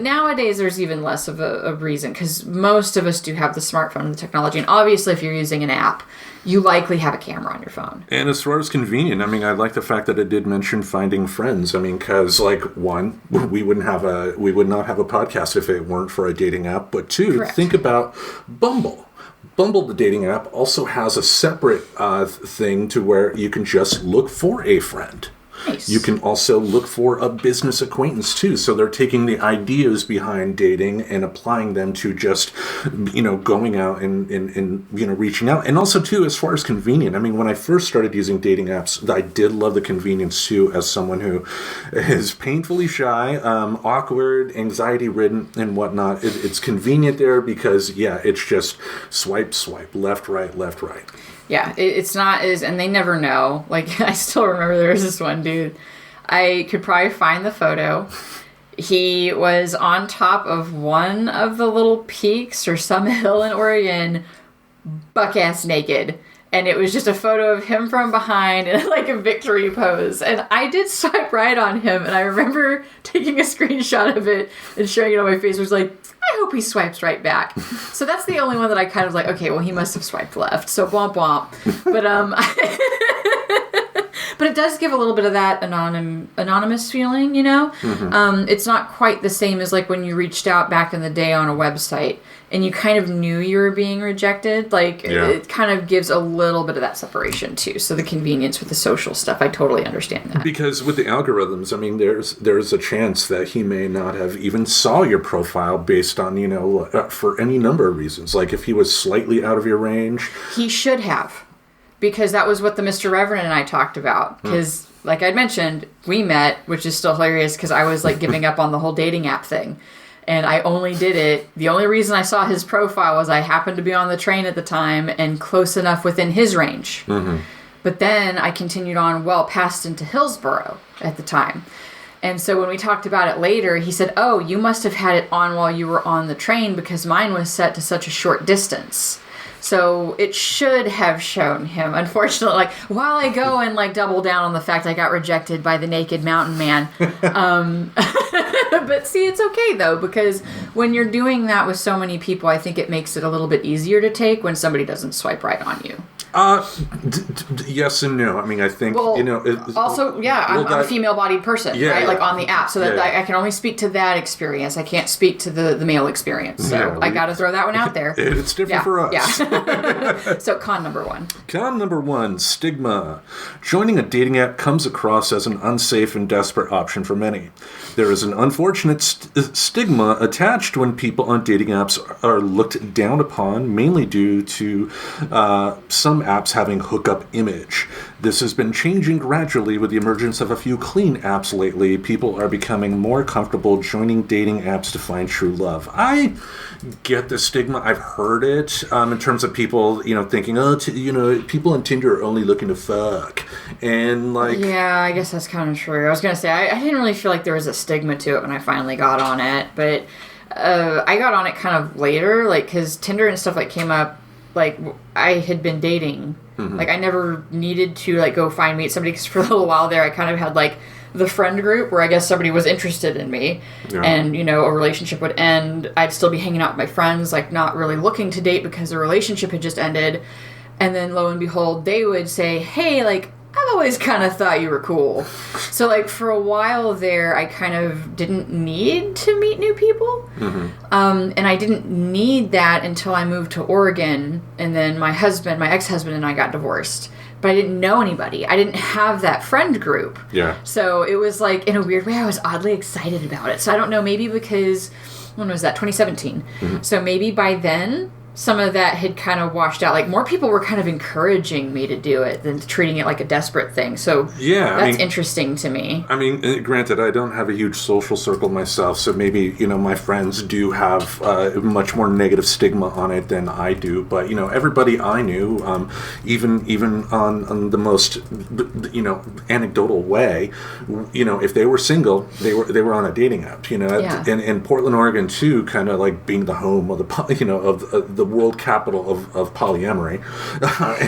nowadays there's even less of a reason because most of us do have the smartphone and the technology. And obviously if you're using an app, you likely have a camera on your phone. And as far as convenient, I like the fact that it did mention finding friends. Because one, we would not have a podcast if it weren't for a dating app. But two, Correct. Think about Bumble. Bumble, the dating app, also has a separate thing to where you can just look for a friend. Nice. You can also look for a business acquaintance too. So they're taking the ideas behind dating and applying them to just, going out and reaching out. And also too, as far as convenient, when I first started using dating apps, I did love the convenience too, as someone who is painfully shy, awkward, anxiety ridden and whatnot. It's convenient there because it's just swipe, left, right. Yeah, it's not as, and they never know. Like, I still remember there was this one dude. I could probably find the photo. He was on top of one of the little peaks or some hill in Oregon, buck-ass naked. And it was just a photo of him from behind in like a victory pose. And I did swipe right on him. And I remember taking a screenshot of it and sharing it on my face. It was like, I hope he swipes right back. So that's the only one that I kind of like, okay, well, he must have swiped left. So womp womp. But but it does give a little bit of that anonymous feeling, It's not quite the same as like when you reached out back in the day on a website and you kind of knew you were being rejected. Like, it kind of gives a little bit of that separation too. So the convenience with the social stuff, I totally understand that. Because with the algorithms, there's a chance that he may not have even saw your profile based on, for any number of reasons. Like if he was slightly out of your range. He should have. because that was what the Mr. Reverend and I talked about. Because, like I'd mentioned, we met, which is still hilarious because I was like giving up on the whole dating app thing. And I only did it. The only reason I saw his profile was I happened to be on the train at the time and close enough within his range. Mm-hmm. But then I continued on well past into Hillsborough at the time. And so when we talked about it later, he said, oh, you must have had it on while you were on the train because mine was set to such a short distance. So it should have shown him. Unfortunately, like, while I go and, like, double down on the fact I got rejected by the naked mountain man. But see, it's okay, though, because when you're doing that with so many people, I think it makes it a little bit easier to take when somebody doesn't swipe right on you. Yes and no. I mean, I think, well, also, yeah, I'm a female-bodied person, yeah, right? Yeah. Like, on the app. So that I can only speak to that experience. I can't speak to the male experience. So I got to throw that one out there. It's different for us. Yeah. So, con number one. Con number one, stigma. Joining a dating app comes across as an unsafe and desperate option for many. There is an unfortunate stigma attached when people on dating apps are looked down upon, mainly due to some apps having hookup image. This has been changing gradually with the emergence of a few clean apps lately. People are becoming more comfortable joining dating apps to find true love. I get the stigma. I've heard it in terms of people, thinking, people on Tinder are only looking to fuck. And like... Yeah, I guess that's kind of true. I was going to say, I didn't really feel like there was a stigma to it when I finally got on it. But I got on it kind of later, like, because Tinder and stuff, like, came up, like, I had been dating. Mm-hmm. Like, I never needed to, like, go meet somebody, because for a little while there, I kind of had, like, the friend group where I guess somebody was interested in me, and, a relationship would end. I'd still be hanging out with my friends, like, not really looking to date because the relationship had just ended. And then, lo and behold, they would say, hey, like, I've always kind of thought you were cool. So, like, for a while there, I kind of didn't need to meet new people. Mm-hmm. And I didn't need that until I moved to Oregon. And then my ex-husband and I got divorced. But I didn't know anybody. I didn't have that friend group. Yeah. So it was like, in a weird way, I was oddly excited about it. So I don't know, maybe because, when was that? 2017. Mm-hmm. So maybe by then, some of that had kind of washed out. Like, more people were kind of encouraging me to do it than treating it like a desperate thing. So that's interesting to me. I mean, granted, I don't have a huge social circle myself, so maybe, my friends do have much more negative stigma on it than I do. But, everybody I knew, even on the most, anecdotal way, if they were single, they were on a dating app, and Portland, Oregon, too, kind of like being the home of the world capital of polyamory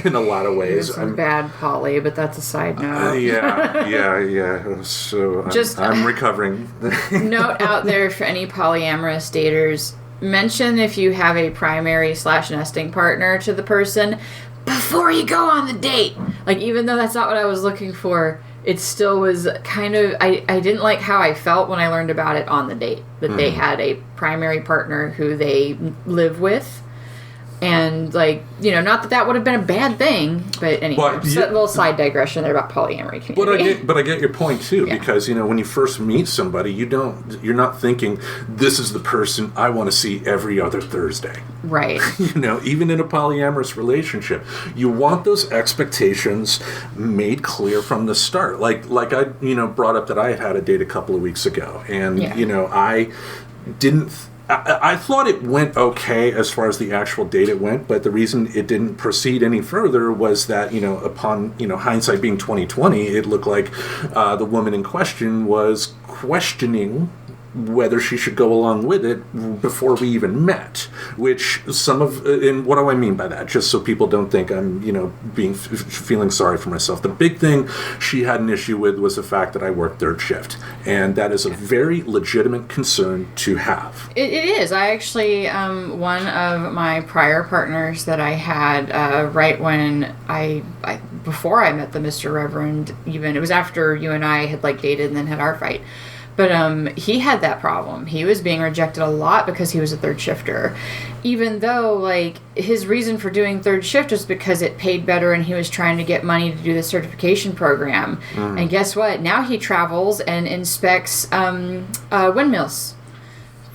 in a lot of ways. There's some bad poly, but that's a side note. Yeah. So I'm recovering. Note out there for any polyamorous daters: mention if you have a primary/nesting partner to the person before you go on the date. Like, even though that's not what I was looking for, it still was kind of... I didn't like how I felt when I learned about it on the date, that they had a primary partner who they live with. And, like, not that would have been a bad thing, but anyway, a little side digression there about polyamory community. But I get your point too, because when you first meet somebody, you're not thinking, this is the person I want to see every other Thursday. Right. Even in a polyamorous relationship, you want those expectations made clear from the start. Like I brought up that I had a date a couple of weeks ago, and I didn't. I thought it went okay as far as the actual date it went, but the reason it didn't proceed any further was that, upon, hindsight being 2020, it looked like the woman in question was questioning whether she should go along with it before we even met, which and what do I mean by that? Just so people don't think I'm, feeling sorry for myself. The big thing she had an issue with was the fact that I worked third shift, and that is a very legitimate concern to have. It is. I actually, one of my prior partners that I had right when before I met the Mr. Reverend, even, it was after you and I had, like, dated and then had our fight. But he had that problem. He was being rejected a lot because he was a third shifter. Even though, like, his reason for doing third shift was because it paid better and he was trying to get money to do the certification program. And guess what? Now he travels and inspects windmills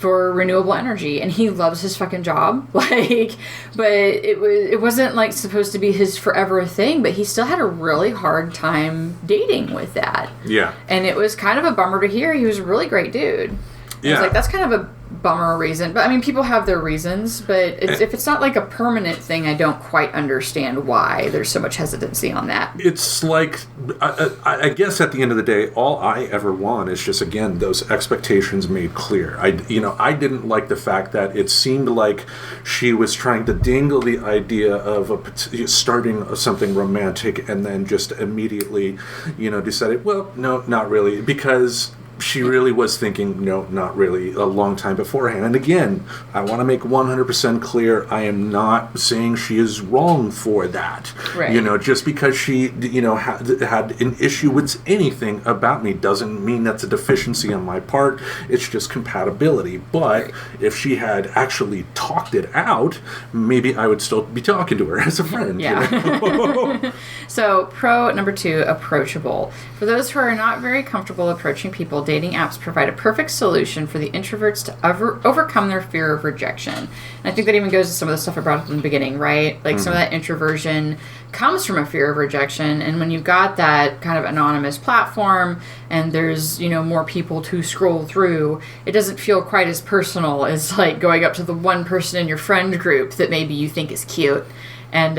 for renewable energy, and he loves his fucking job. Like, but it wasn't like supposed to be his forever thing, but he still had a really hard time dating with that. Yeah. And it was kind of a bummer to hear. He was a really great dude. Yeah. It's like, that's kind of a bummer reason. But I mean, people have their reasons, but if it's not like a permanent thing, I don't quite understand why there's so much hesitancy on that. It's like, I guess at the end of the day, all I ever want is just, again, those expectations made clear. I didn't like the fact that it seemed like she was trying to dangle the idea of starting something romantic and then just immediately, decided, well, no, not really, because she really was thinking, no, not really, a long time beforehand. And again, I want to make 100% clear, I am not saying she is wrong for that. Right. Just because she, had an issue with anything about me doesn't mean that's a deficiency on my part. It's just compatibility. But if she had actually talked it out, maybe I would still be talking to her as a friend. Yeah. So, pro number 2, approachable. For those who are not very comfortable approaching people, dating apps provide a perfect solution for the introverts to overcome their fear of rejection. And I think that even goes to some of the stuff I brought up in the beginning, right? Like, some of that introversion comes from a fear of rejection. And when you've got that kind of anonymous platform and there's, more people to scroll through, it doesn't feel quite as personal as, like, going up to the one person in your friend group that maybe you think is cute and,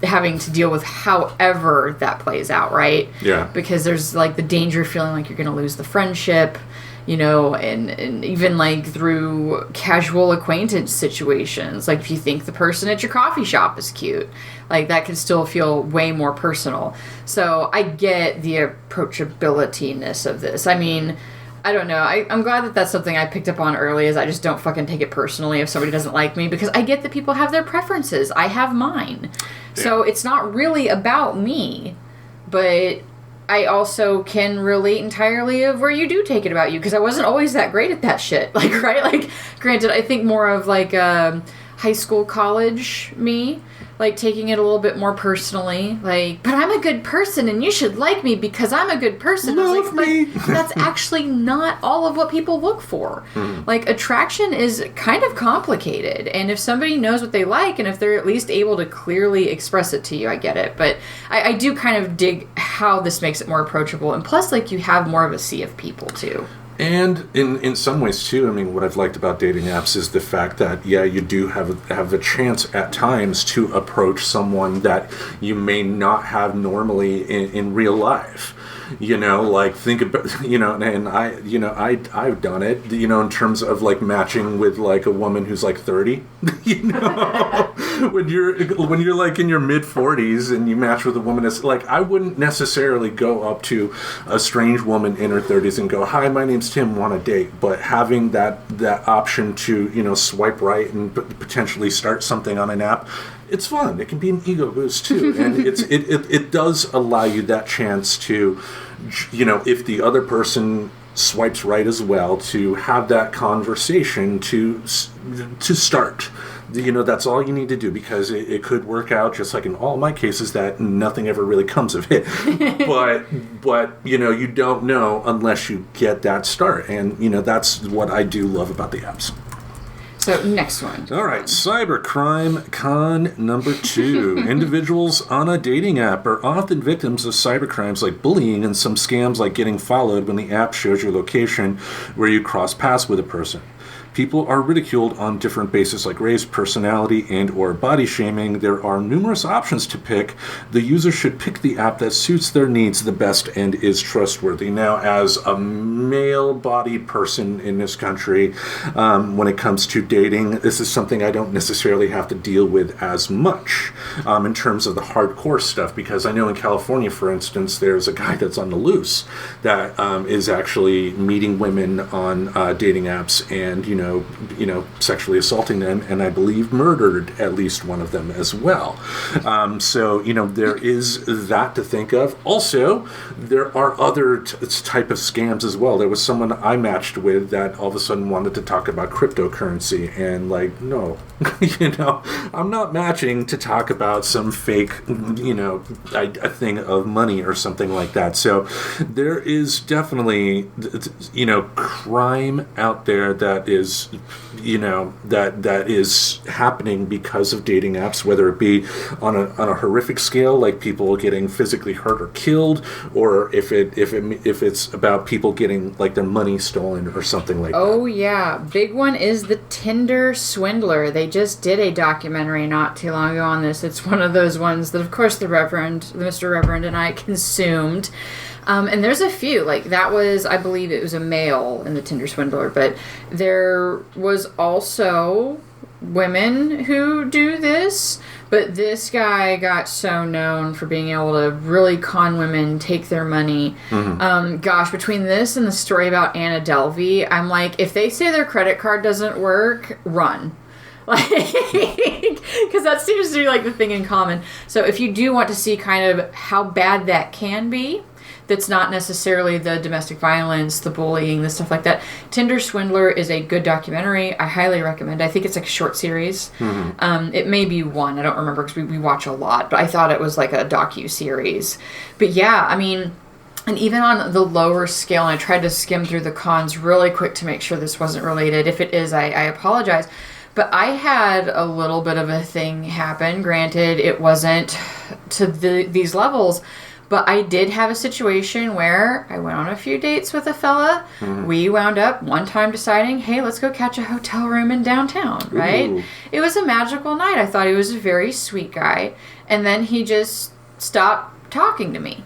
having to deal with however that plays out, right? Yeah. Because there's, like, the danger of feeling like you're going to lose the friendship, and even, like, through casual acquaintance situations. Like, if you think the person at your coffee shop is cute, like, that can still feel way more personal. So I get the approachability-ness of this. I mean, I don't know. I'm glad that that's something I picked up on early, is I just don't fucking take it personally if somebody doesn't like me, because I get that people have their preferences. I have mine. Yeah. So it's not really about me, but I also can relate entirely of where you do take it about you, because I wasn't always that great at that shit. Like, right? Like, granted, I think more of, like, high school, college me, like, taking it a little bit more personally, like, but I'm a good person and you should like me because I'm a good person. Love me. That's actually not all of what people look for. Like, attraction is kind of complicated, and if somebody knows what they like and if they're at least able to clearly express it to you, I get it. But I do kind of dig how this makes it more approachable, and plus, like, you have more of a sea of people too. And in some ways, too, I mean, what I've liked about dating apps is the fact that, yeah, you do have the chance at times to approach someone that you may not have normally in real life. Like, think about, and I've done it, in terms of, like, matching with, like, a woman who's, like, 30, when you're like in your mid 40s and you match with a woman that's, like, I wouldn't necessarily go up to a strange woman in her 30s and go, hi, my name's Tim, want a date? But having that option to, swipe right and potentially start something on an app, it's fun. It can be an ego boost too, and it does allow you that chance to, if the other person swipes right as well, to have that conversation to start. That's all you need to do, because it could work out, just like in all my cases, that nothing ever really comes of it. but you don't know unless you get that start, and that's what I do love about the apps. So, next one. All right, cybercrime con number 2. Individuals on a dating app are often victims of cybercrimes like bullying and some scams like getting followed when the app shows your location where you cross paths with a person. People are ridiculed on different bases like race, personality, and or body shaming. There are numerous options to pick. The user should pick the app that suits their needs the best and is trustworthy. Now, as a male-bodied person in this country, when it comes to dating, this is something I don't necessarily have to deal with as much in terms of the hardcore stuff, because I know in California, for instance, there's a guy that's on the loose that is actually meeting women on dating apps and, sexually assaulting them, and I believe murdered at least one of them as well. So there is that to think of. Also, there are other type of scams as well. There was someone I matched with that all of a sudden wanted to talk about cryptocurrency, and no, I'm not matching to talk about some fake, a thing of money or something like that. So there is definitely, crime out there that is, that is happening because of dating apps, whether it be on a horrific scale, like people getting physically hurt or killed, or if it's about people getting like their money stolen or something like that. Oh yeah, big one is the Tinder swindler. They just did a documentary not too long ago on this. It's one of those ones that, of course, Mr. Reverend, and I consumed. And there's a few, like that was, I believe it was a male in the Tinder swindler, but there was also women who do this, but this guy got so known for being able to really con women, take their money. Mm-hmm. Between this and the story about Anna Delvey, I'm like, if they say their credit card doesn't work, run. Because that seems to be like the thing in common. So if you do want to see kind of how bad that can be, that's not necessarily the domestic violence, the bullying, the stuff like that. Tinder Swindler is a good documentary. I highly recommend. I think it's like a short series. Mm-hmm. It may be one. I don't remember because we watch a lot, but I thought it was like a docu-series. But yeah, I mean, and even on the lower scale, and I tried to skim through the cons really quick to make sure this wasn't related. If it is, I apologize. But I had a little bit of a thing happen. Granted, it wasn't to these levels, but I did have a situation where I went on a few dates with a fella. Mm-hmm. We wound up one time deciding, hey, let's go catch a hotel room in downtown, right? Ooh. It was a magical night. I thought he was a very sweet guy. And then he just stopped talking to me.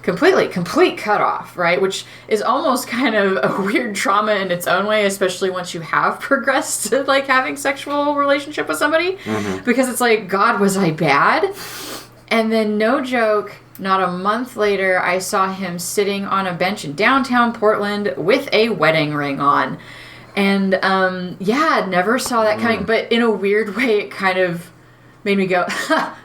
Complete cutoff, right? Which is almost kind of a weird trauma in its own way, especially once you have progressed to like having sexual relationship with somebody. Mm-hmm. Because it's like, God, was I bad? And then no joke, not a month later, I saw him sitting on a bench in downtown Portland with a wedding ring on. And never saw that coming. But in a weird way, it kind of made me go,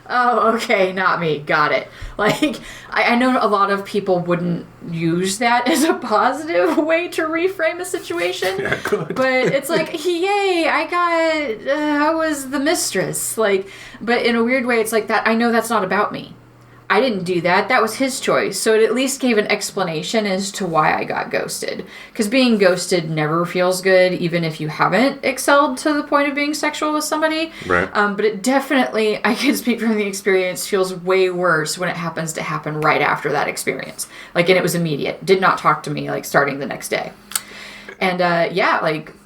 oh, okay, not me. Got it. Like, I know a lot of people wouldn't use that as a positive way to reframe a situation. Yeah, good. But it's like, yay, I was the mistress. Like, but in a weird way, it's like that. I know that's not about me. I didn't do that. That was his choice. So it at least gave an explanation as to why I got ghosted. Because being ghosted never feels good, even if you haven't excelled to the point of being sexual with somebody. Right. But it definitely, I can speak from the experience, feels way worse when it happens to happen right after that experience. Like, and it was immediate. Did not talk to me, like, starting the next day. And,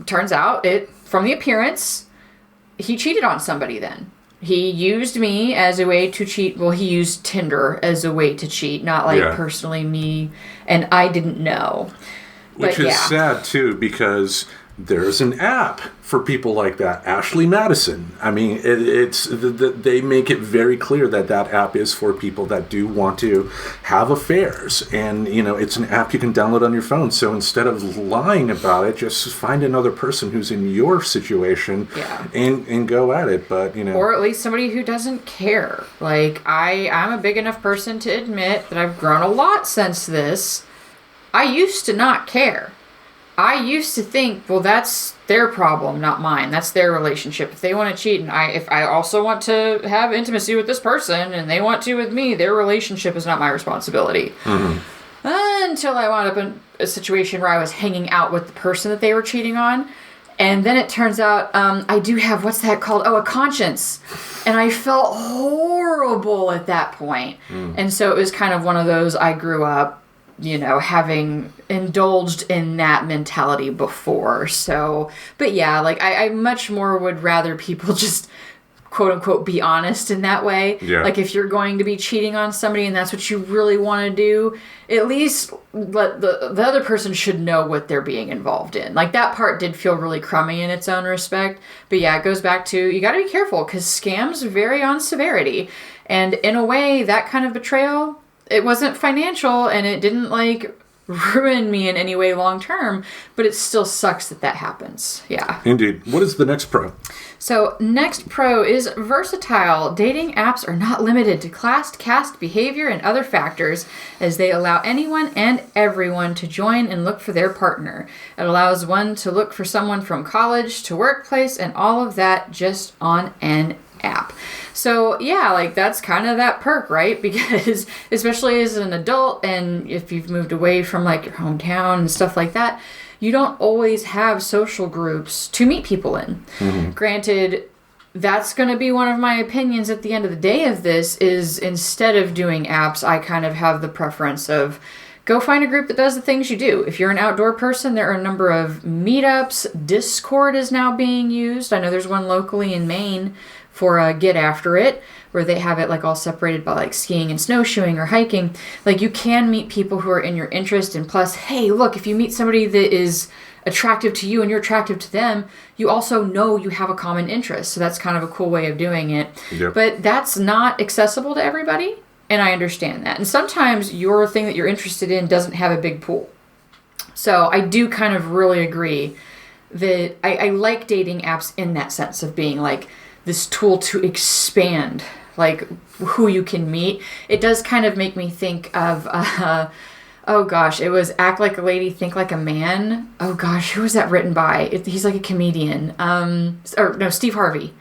turns out, from the appearance, he cheated on somebody then. He used me as a way to cheat. Well, he used Tinder as a way to cheat, not personally me, and I didn't know. Which is sad, too, because there's an app for people like that. Ashley Madison. I mean, they make it very clear that app is for people that do want to have affairs. And, it's an app you can download on your phone. So instead of lying about it, just find another person who's in your situation and go at it. But, Or at least somebody who doesn't care. Like, I'm a big enough person to admit that I've grown a lot since this. I used to not care. I used to think, well, that's their problem, not mine. That's their relationship. If they want to cheat, and if I also want to have intimacy with this person, and they want to with me, their relationship is not my responsibility. Mm-hmm. Until I wound up in a situation where I was hanging out with the person that they were cheating on. And then it turns out I do have, what's that called? Oh, a conscience. And I felt horrible at that point. Mm. And so it was kind of one of those, I grew up, having indulged in that mentality before. So, but yeah, like I much more would rather people just quote unquote be honest in that way. Yeah. Like if you're going to be cheating on somebody and that's what you really want to do, at least let the other person should know what they're being involved in. Like that part did feel really crummy in its own respect. But yeah, it goes back to, you got to be careful because scams vary on severity. And in a way, that kind of betrayal, it wasn't financial and it didn't ruin me in any way long term, but it still sucks that happens. Yeah. Indeed. What is the next pro? So next pro is versatile. Dating apps are not limited to class, caste, behavior, and other factors, as they allow anyone and everyone to join and look for their partner. It allows one to look for someone from college to workplace and all of that just on an app. So yeah, like that's kind of that perk, right? Because especially as an adult, and if you've moved away from like your hometown and stuff like that, you don't always have social groups to meet people in. Mm-hmm. Granted, that's going to be one of my opinions at the end of the day of this is instead of doing apps, I kind of have the preference of go find a group that does the things you do. If you're an outdoor person, there are a number of meetups. Discord is now being used. I know there's one locally in Maine for Get After It, where they have it like all separated by like skiing and snowshoeing or hiking. Like you can meet people who are in your interest, and plus, hey, look, if you meet somebody that is attractive to you and you're attractive to them, you also know you have a common interest. So that's kind of a cool way of doing it. Yep. But that's not accessible to everybody, and I understand that. And sometimes your thing that you're interested in doesn't have a big pool. So I do kind of really agree that I like dating apps in that sense of being like this tool to expand like who you can meet. It does kind of make me think of oh gosh, it was Act Like a Lady, Think Like a Man. Oh gosh, who was that written by? He's like a comedian. Steve Harvey.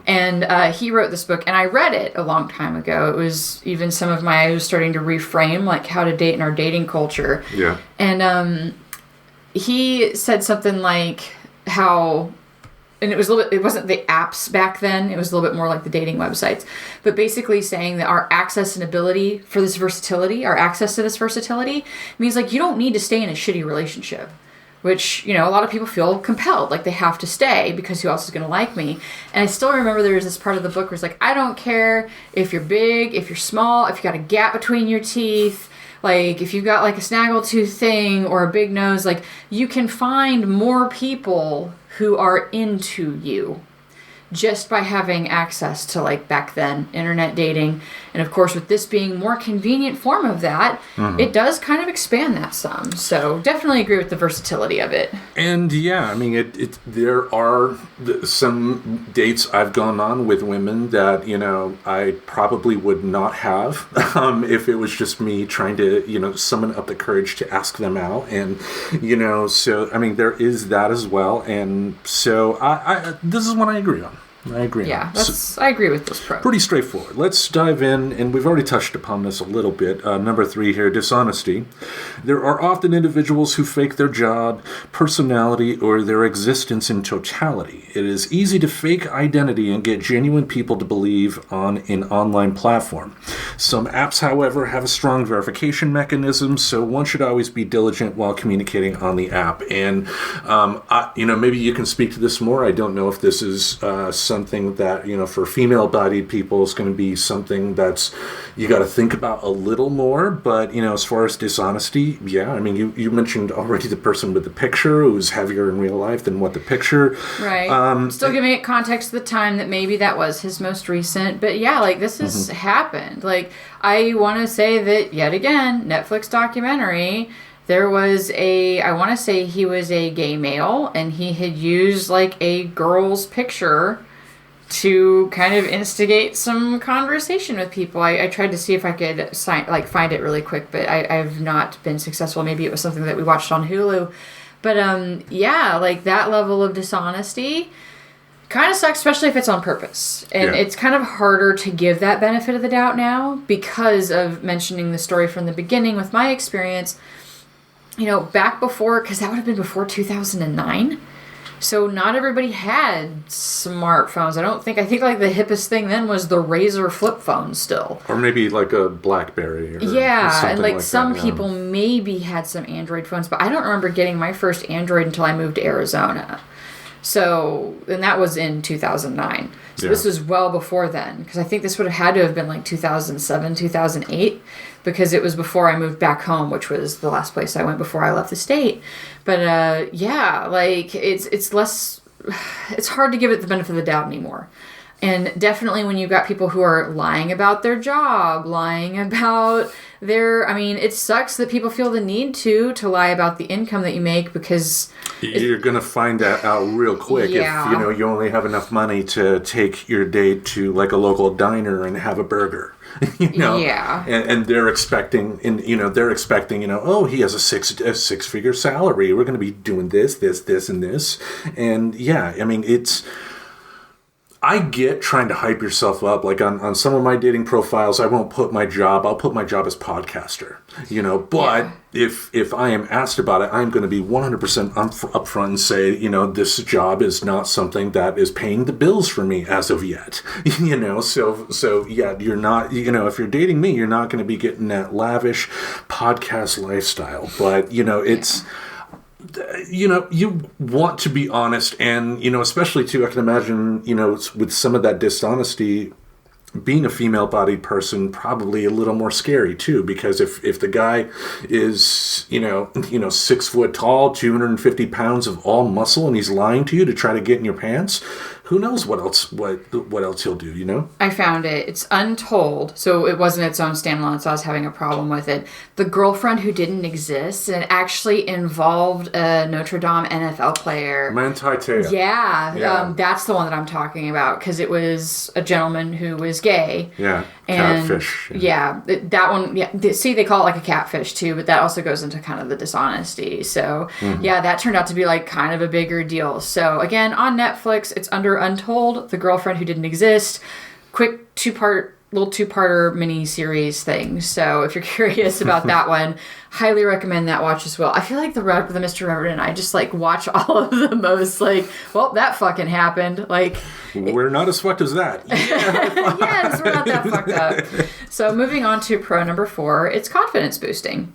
And he wrote this book, and I read it a long time ago. It was even I was starting to reframe like how to date in our dating culture. Yeah. And he said something like how, and it wasn't the apps back then, it was a little bit more like the dating websites, but basically saying that our access and ability for this versatility, our access to this versatility means like you don't need to stay in a shitty relationship, which, you know, a lot of people feel compelled, like they have to stay because who else is going to like me? And I still remember there was this part of the book where it's like, I don't care if you're big, if you're small, if you got a gap between your teeth, like if you've got like a snaggletooth thing or a big nose, like you can find more people who are into you just by having access to, like, back then, internet dating. And of course, with this being more convenient form of that, it does kind of expand that some. So definitely agree with the versatility of it. And yeah, I mean, there are some dates I've gone on with women that, you know, I probably would not have if it was just me trying to, you know, summon up the courage to ask them out. And, you know, so, I mean, there is that as well. And so I this is what I agree on. I agree. Yeah, I agree with this pro. Pretty straightforward. Let's dive in, and we've already touched upon this a little bit. Number 3 here, dishonesty. There are often individuals who fake their job, personality, or their existence in totality. It is easy to fake identity and get genuine people to believe on an online platform. Some apps, however, have a strong verification mechanism, so one should always be diligent while communicating on the app. And, you know, maybe you can speak to this more. I don't know if this is something that, you know, for female-bodied people is going to be something that's you got to think about a little more. But, you know, as far as dishonesty, yeah, I mean, you mentioned already the person with the picture who's heavier in real life than what the picture. Right. Still giving it context at the time that maybe that was his most recent. But yeah, like this has happened. Like I want to say that yet again, Netflix documentary. There was I want to say he was a gay male, and he had used like a girl's picture to kind of instigate some conversation with people. I tried to see if I could find it really quick, but I've not been successful. Maybe it was something that we watched on Hulu. But yeah, like that level of dishonesty kind of sucks, especially if it's on purpose. And it's kind of harder to give that benefit of the doubt now because of mentioning the story from the beginning with my experience. You know, back before, because that would have been before 2009. So not everybody had smartphones. I think like the hippest thing then was the Razor flip phone still. Or maybe like a BlackBerry. Or and like some that, people maybe had some Android phones, but I don't remember getting my first Android until I moved to Arizona. So, and that was in 2009. So this was well before then, because I think this would have had to have been like 2007, 2008, because it was before I moved back home, which was the last place I went before I left the state. But yeah, like it's less, it's hard to give it the benefit of the doubt anymore. And definitely when you've got people who are lying about their job, lying about it sucks that people feel the need to lie about the income that you make because you're going to find that out real quick Yeah. if, you only have enough money to take your date to like a local diner and have a burger. Yeah. And they're expecting, oh, he has a six-figure salary. We're going to be doing this, and this. And yeah, I mean, I get trying to hype yourself up. Like on some of my dating profiles, I won't put my job. I'll put my job as podcaster, but if I am asked about it, I'm going to be 100% upfront and say, this job is not something that is paying the bills for me as of yet, so yeah, you're not, if you're dating me, you're not going to be getting that lavish podcast lifestyle, but it's, you want to be honest, and, especially too, I can imagine, with some of that dishonesty, being a female-bodied person probably a little more scary too, because if the guy is 6 foot tall, 250 pounds of all muscle, and he's lying to you to try to get in your pants, who knows what else he'll do, I found it. It's untold, so it wasn't its own standalone, so I was having a problem with it. The girlfriend who didn't exist, and it actually involved a Notre Dame NFL player. Manti Te'o. Yeah. That's the one that I'm talking about, because it was a gentleman who was gay. Yeah, and catfish. Yeah, that one, see, they call it like a catfish too, but that also goes into kind of the dishonesty. So, yeah, that turned out to be like kind of a bigger deal. So, again, on Netflix, it's under Untold, The Girlfriend Who Didn't Exist. Quick little two-parter mini-series thing. So if you're curious about that one, highly recommend that watch as well. I feel like the Mr. Reverend and I just like watch all of the most like, well, that fucking happened. Like, we're not as fucked as that. yes, we're not that fucked up. So moving on to pro number 4, it's confidence boosting.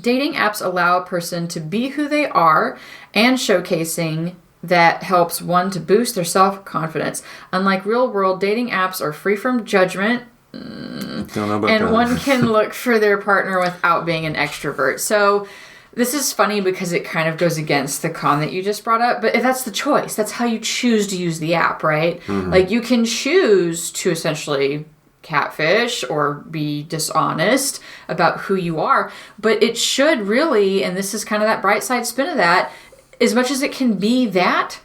Dating apps allow a person to be who they are and showcasing that helps one to boost their self-confidence. Unlike real-world, dating apps are free from judgment, Don't know about and that. one can look for their partner without being an extrovert. So this is funny because it kind of goes against the con that you just brought up, but if that's the choice. That's how you choose to use the app, right? Mm-hmm. Like, you can choose to essentially catfish or be dishonest about who you are, but it should really, and this is kind of that bright side spin of that, as much as it can be that,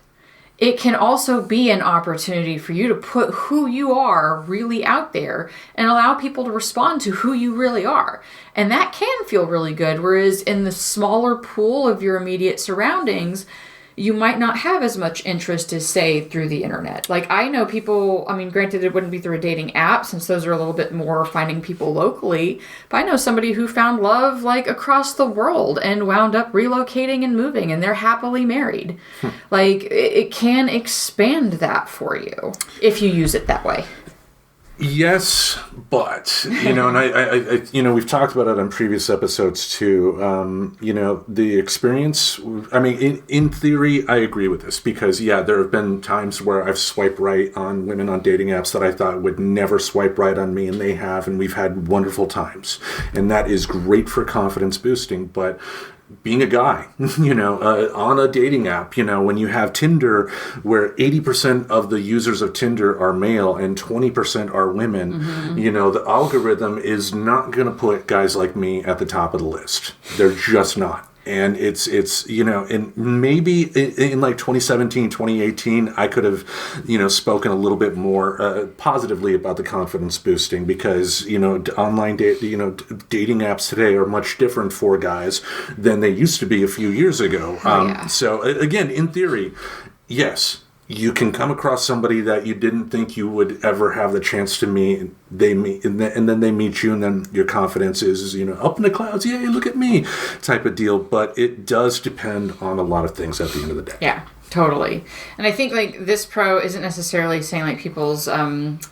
it can also be an opportunity for you to put who you are really out there and allow people to respond to who you really are. And that can feel really good, whereas in the smaller pool of your immediate surroundings, you might not have as much interest as, say, through the internet. Like, I know people, I mean, granted, it wouldn't be through a dating app since those are a little bit more finding people locally, but I know somebody who found love, like, across the world and wound up relocating and moving, and they're happily married. Like, it can expand that for you if you use it that way. Yes, but, and I we've talked about it on previous episodes too. The experience, I mean, in theory, I agree with this because, yeah, there have been times where I've swiped right on women on dating apps that I thought would never swipe right on me, and they have, and we've had wonderful times. And that is great for confidence boosting, but being a guy, on a dating app, when you have Tinder where 80% of the users of Tinder are male and 20% are women, the algorithm is not going to put guys like me at the top of the list. They're just not. And it's and maybe in like 2017, 2018, I could have, spoken a little bit more positively about the confidence boosting because, online dating apps today are much different for guys than they used to be a few years ago. So again, in theory, yes, you can come across somebody that you didn't think you would ever have the chance to meet. They meet, and then they meet you, and then your confidence is, up in the clouds. Yay, look at me, type of deal. But it does depend on a lot of things at the end of the day. Yeah, totally. And I think like this pro isn't necessarily saying like people's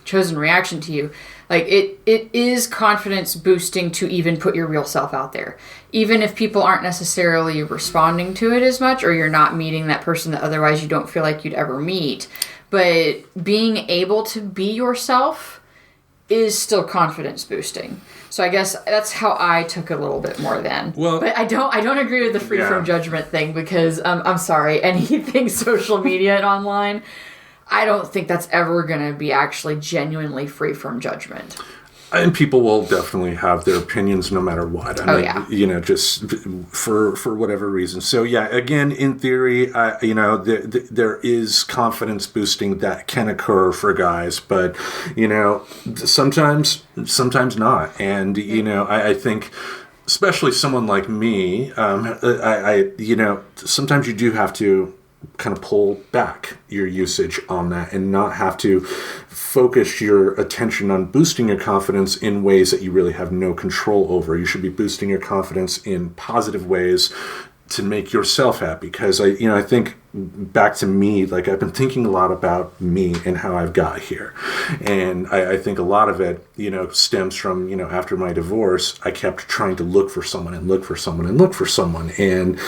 chosen reaction to you. Like it is confidence boosting to even put your real self out there. Even if people aren't necessarily responding to it as much, or you're not meeting that person that otherwise you don't feel like you'd ever meet. But being able to be yourself is still confidence boosting. So I guess that's how I took it a little bit more then. Well, but I don't agree with the free from judgment thing because I'm sorry, anything social media and online, I don't think that's ever going to be actually genuinely free from judgment. And people will definitely have their opinions no matter what. I mean, you know, just for whatever reason. So yeah, again, in theory, you know, there is confidence boosting that can occur for guys, but you know, sometimes not. And you know, I think, especially someone like me, I you know, sometimes you do have to kind of pull back your usage on that and not have to focus your attention on boosting your confidence in ways that you really have no control over. You should be boosting your confidence in positive ways to make yourself happy. Because I think back to me, like I've been thinking a lot about me and how I've got here. And I think a lot of it, you know, stems from, you know, after my divorce, I kept trying to look for someone and look for someone and look for someone. And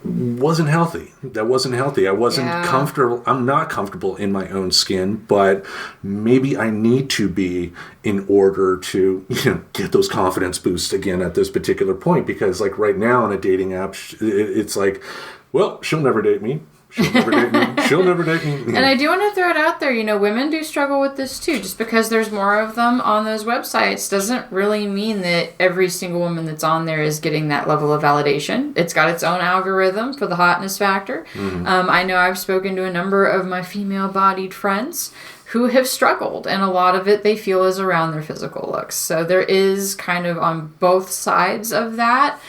wasn't healthy. That wasn't healthy. I wasn't comfortable. I'm not comfortable in my own skin, but maybe I need to be in order to, you know, get those confidence boosts again at this particular point. Because like right now on a dating app, it's like, well, she'll never date me. She'll never date me. She'll never date me. And I do want to throw it out there, you know, women do struggle with this too. Just because there's more of them on those websites doesn't really mean that every single woman that's on there is getting that level of validation. It's got its own algorithm for the hotness factor. Mm-hmm. I know I've spoken to a number of my female-bodied friends who have struggled, and a lot of it they feel is around their physical looks. So there is kind of on both sides of that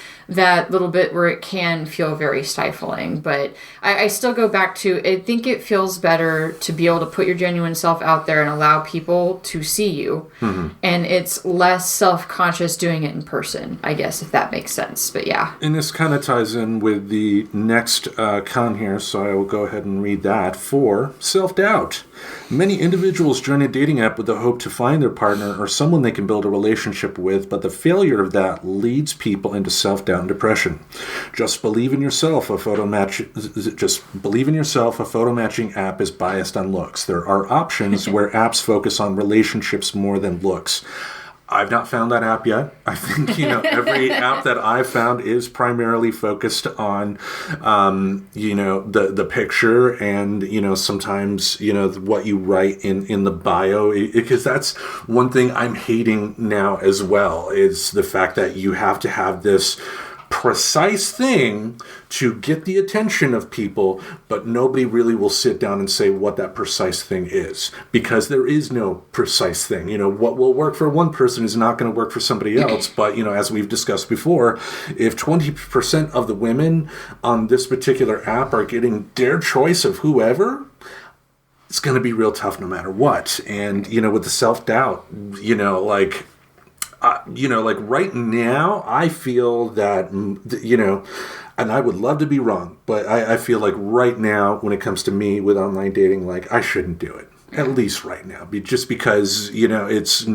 little bit where it can feel very stifling. But I still go back to, I think it feels better to be able to put your genuine self out there and allow people to see you. Mm-hmm. And it's less self-conscious doing it in person, I guess, if that makes sense. But yeah. And this kind of ties in with the next con here, so I will go ahead and read that. For self-doubt. Many individuals join a dating app with the hope to find their partner or someone they can build a relationship with, but the failure of that leads people into self-doubt and depression. Just believe in yourself. A photo matching app is biased on looks. There are options where apps focus on relationships more than looks. I've not found that app yet. I think, you know, every app that I've found is primarily focused on, you know, the picture and, you know, sometimes, you know, what you write in the bio. Because that's one thing I'm hating now as well, is the fact that you have to have this precise thing to get the attention of people, but nobody really will sit down and say what that precise thing is, because there is no precise thing. You know, what will work for one person is not going to work for somebody else. But, you know, as we've discussed before, if 20% of the women on this particular app are getting their choice of whoever, it's going to be real tough no matter what. And, you know, with the self-doubt, you know, like right now, I feel that, you know, and I would love to be wrong, but I feel like right now, when it comes to me with online dating, like I shouldn't do it, at least right now, just because, you know, it's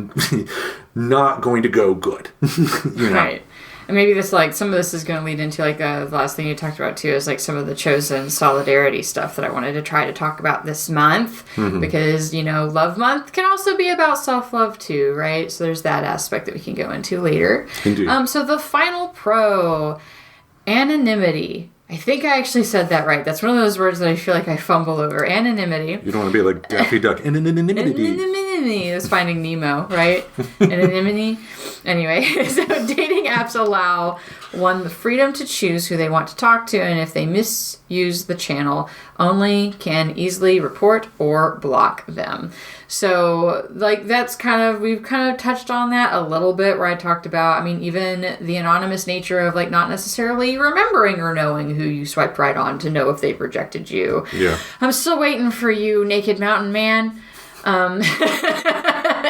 not going to go good. You know? Right. And maybe this, like, some of this is going to lead into, like, the last thing you talked about, too, is, like, some of the chosen solidarity stuff that I wanted to try to talk about this month. Mm-hmm. Because, you know, Love Month can also be about self-love, too, right? So there's that aspect that we can go into later. Indeed. So the final pro, anonymity. I think I actually said that right. That's one of those words that I feel like I fumble over. Anonymity. You don't want to be like Daffy Duck. Anonymity. It's Finding Nemo, right? Anonymity. Anyway, so dating apps allow one the freedom to choose who they want to talk to, and if they misuse the channel, only can easily report or block them. So, like, that's we've kind of touched on that a little bit, where I talked about, I mean, even the anonymous nature of, like, not necessarily remembering or knowing who you swiped right on to know if they've rejected you. Yeah. I'm still waiting for you, Naked Mountain Man.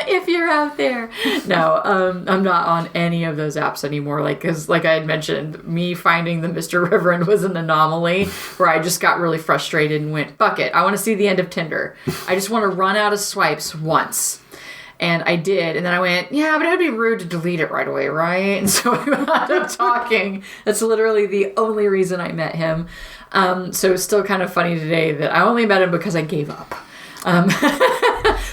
If you're out there. No, I'm not on any of those apps anymore. Like, because like I had mentioned, me finding the Mr. Reverend was an anomaly where I just got really frustrated and went, fuck it, I want to see the end of Tinder. I just want to run out of swipes once. And I did. And then I went, yeah, but it would be rude to delete it right away, right? And so we wound up talking. That's literally the only reason I met him. So it's still kind of funny today that I only met him because I gave up.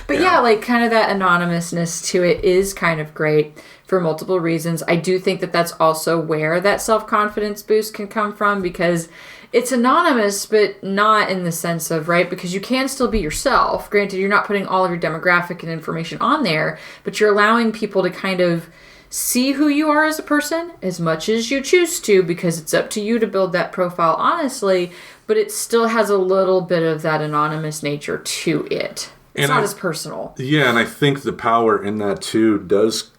But yeah, like kind of that anonymousness to it is kind of great for multiple reasons. I do think that that's also where that self-confidence boost can come from, because it's anonymous, but not in the sense of, right, because you can still be yourself. Granted, you're not putting all of your demographic and information on there, but you're allowing people to kind of see who you are as a person as much as you choose to, because it's up to you to build that profile honestly, but it still has a little bit of that anonymous nature to it. It's not as personal. Yeah, and I think the power in that, too, does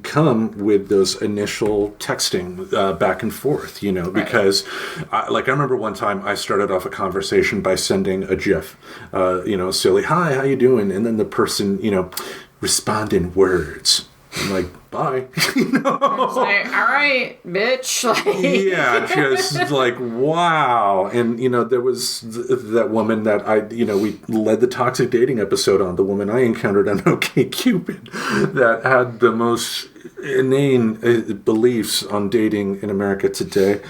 come with those initial texting back and forth, because, I remember one time I started off a conversation by sending a GIF, silly, hi, how you doing? And then the person, respond in words. I'm like, bye. It's like, all right, bitch. Yeah, just like, wow. And, there was that woman that we led the toxic dating episode on, the woman I encountered on OkCupid that had the most inane beliefs on dating in America today.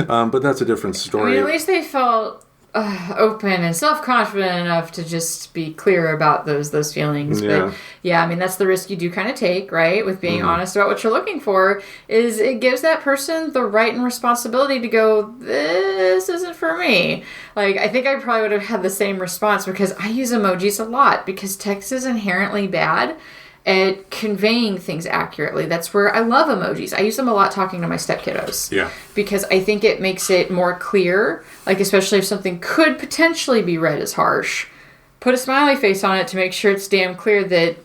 But that's a different story. At least they felt open and self-confident enough to just be clear about those feelings. Yeah. But yeah, that's the risk you do kind of take, right? With being honest about what you're looking for, is it gives that person the right and responsibility to go, this isn't for me. I think I probably would have had the same response, because I use emojis a lot, because text is inherently bad at conveying things accurately. That's where I love emojis. I use them a lot talking to my stepkiddos. Yeah. Because I think it makes it more clear, especially if something could potentially be read as harsh, put a smiley face on it to make sure it's damn clear that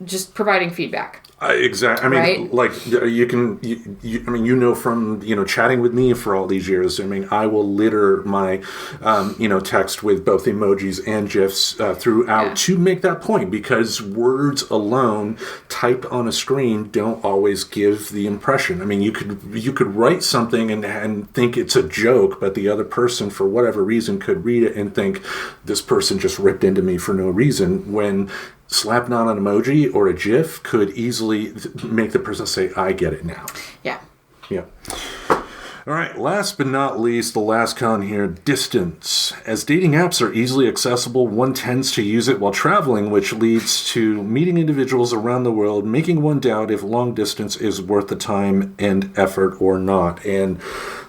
just providing feedback. Exactly. You can, from, chatting with me for all these years, I will litter my, text with both emojis and GIFs throughout to make that point, because words alone typed on a screen don't always give the impression. You could write something and think it's a joke, but the other person, for whatever reason, could read it and think this person just ripped into me for no reason, when slapping on an emoji or a GIF could easily make the person say, I get it now. Yeah. Yeah. All right, last but not least, the last con here, distance. As dating apps are easily accessible, one tends to use it while traveling, which leads to meeting individuals around the world, making one doubt if long distance is worth the time and effort or not. And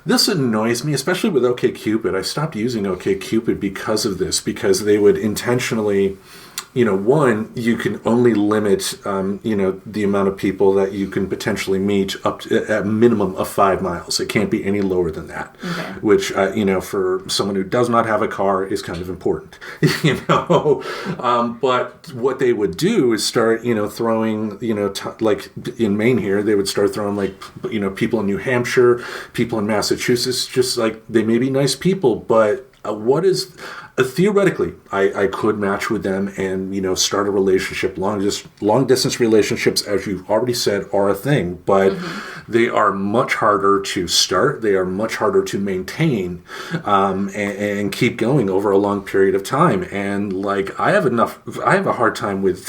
this annoys me, especially with OkCupid. I stopped using OkCupid because of this, because they would intentionally... one, you can only limit, the amount of people that you can potentially meet up to a minimum of 5 miles. It can't be any lower than that, which, for someone who does not have a car is kind of important, But what they would do is start, throwing, like in Maine here, they would start throwing people in New Hampshire, people in Massachusetts, just they may be nice people, but what is... theoretically, I could match with them and, start a relationship. Long distance relationships, as you've already said, are a thing, but they are much harder to start. They are much harder to maintain and keep going over a long period of time. And I have a hard time with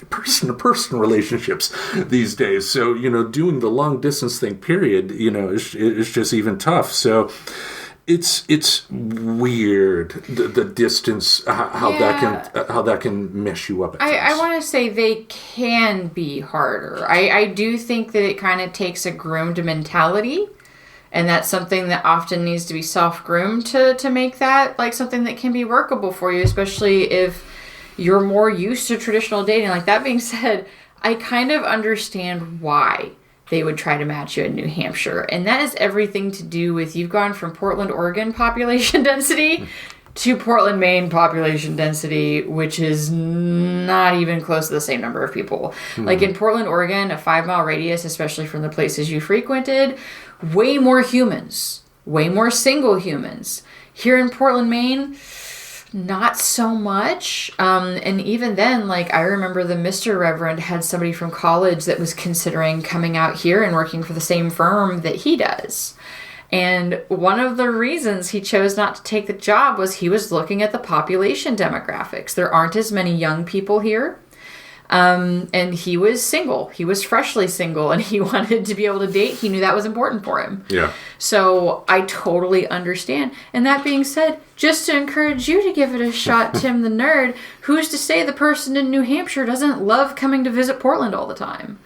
person-to-person relationships these days. So, doing the long distance thing, period, is just even tough. So, It's weird, the distance, how that can mess you up at times. I want to say they can be harder. I do think that it kind of takes a groomed mentality, and that's something that often needs to be self-groomed to make that something that can be workable for you, especially if you're more used to traditional dating. That being said, I kind of understand why they would try to match you in New Hampshire. And that is everything to do with you've gone from Portland, Oregon population density to Portland, Maine population density, which is not even close to the same number of people. In Portland, Oregon, a 5-mile radius, especially from the places you frequented, way more humans, way more single humans. Here in Portland, Maine, not so much. And even then, I remember the Mr. Reverend had somebody from college that was considering coming out here and working for the same firm that he does. And one of the reasons he chose not to take the job was he was looking at the population demographics. There aren't as many young people here. And he was single. He was freshly single, and he wanted to be able to date. He knew that was important for him. Yeah. So I totally understand. And that being said, just to encourage you to give it a shot, Tim the Nerd, who's to say the person in New Hampshire doesn't love coming to visit Portland all the time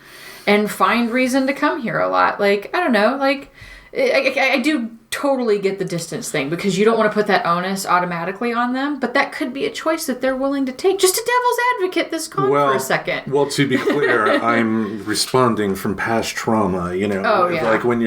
and find reason to come here a lot? Like, I don't know, like, I do totally get the distance thing, because you don't want to put that onus automatically on them, but that could be a choice that they're willing to take. Just a devil's advocate this con for a second. Well, to be clear, I'm responding from past trauma, you know. Oh, yeah. Like when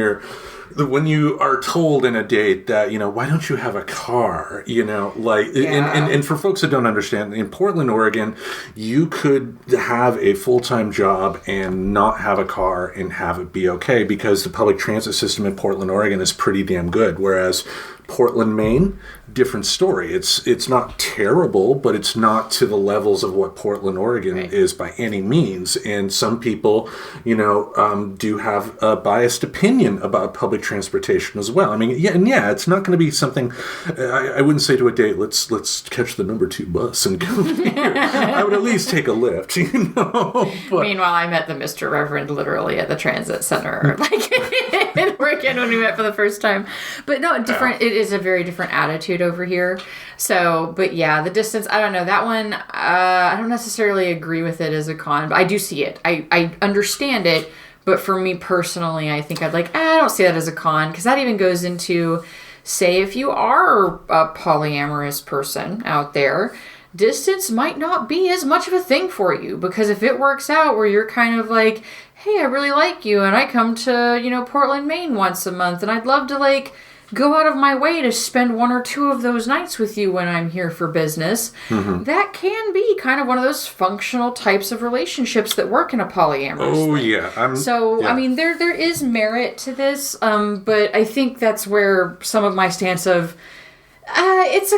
you are told in a date that, you know, why don't you have a car, you know, like, and for folks that don't understand, in Portland, Oregon, you could have a full-time job and not have a car and have it be okay, because the public transit system in Portland, Oregon is pretty damn good, whereas Portland, Maine, different story. It's not terrible, but it's not to the levels of what Portland, Oregon is by any means. And some people, you know, do have a biased opinion about public transportation as well. I mean, it's not going to be something. I wouldn't say to a date, let's catch the number 2 bus and go here. I would at least take a lift, you know. But, meanwhile, I met the Mr. Reverend literally at the transit center, like in Oregon when we met for the first time. But no, different. It is a very different attitude over here. So, but yeah, the distance, I don't know. That one, I don't necessarily agree with it as a con, but I do see it. I understand it, but for me personally, I think I don't see that as a con, because that even goes into, say, if you are a polyamorous person out there, distance might not be as much of a thing for you, because if it works out where you're kind of like, hey, I really like you, and I come to, you know, Portland, Maine once a month, and I'd love to, like, go out of my way to spend 1 or 2 of those nights with you when I'm here for business. Mm-hmm. That can be kind of one of those functional types of relationships that work in a polyamorous thing. Yeah. I mean, there is merit to this, but I think that's where some of my stance of, it's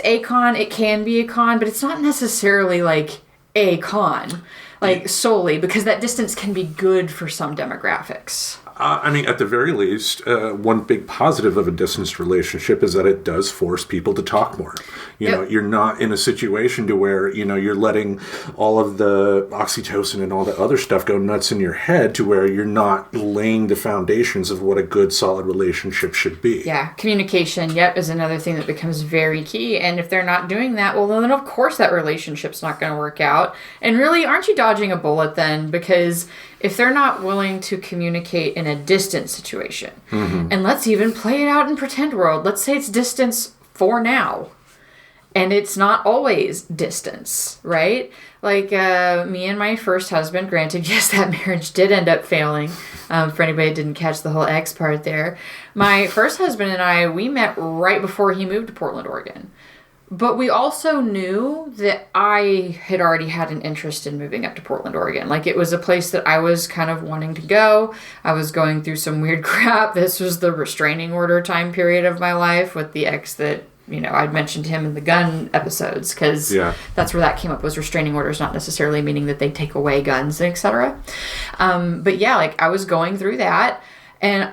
a con, it can be a con, but it's not necessarily like a con, like solely, because that distance can be good for some demographics. I mean, at the very least, one big positive of a distanced relationship is that it does force people to talk more. You know, you're not in a situation to where, you know, you're letting all of the oxytocin and all the other stuff go nuts in your head, to where you're not laying the foundations of what a good, solid relationship should be. Yeah, communication, is another thing that becomes very key. And if they're not doing that, well, then of course that relationship's not going to work out. And really, aren't you dodging a bullet then? Because if they're not willing to communicate in a distant situation, and let's even play it out in pretend world. Let's say it's distance for now, and it's not always distance, right? Like me and my first husband, granted, yes, that marriage did end up failing. For anybody who didn't catch the whole X part there. My first husband and I, we met right before he moved to Portland, Oregon. But we also knew that I had already had an interest in moving up to Portland, Oregon. Like, it was a place that I was kind of wanting to go. I was going through some weird crap. This was the restraining order time period of my life with the ex that, you know, I'd mentioned him in the gun episodes, because that's where that came up, was restraining orders, not necessarily meaning that they take away guns, etc. But yeah, like, I was going through that. And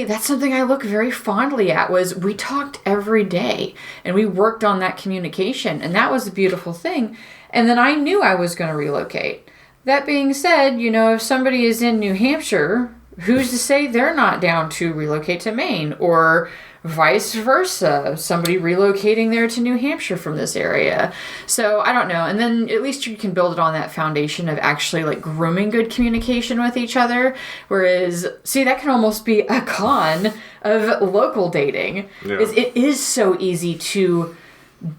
that's something I look very fondly at, was we talked every day and we worked on that communication, and that was a beautiful thing. And then I knew I was going to relocate. That being said, you know, if somebody is in New Hampshire, who's to say they're not down to relocate to Maine, or vice versa, somebody relocating there to New Hampshire from this area. So I don't know. And then at least you can build it on that foundation of actually like grooming good communication with each other. Whereas, see, that can almost be a con of local dating. Yeah. It is so easy to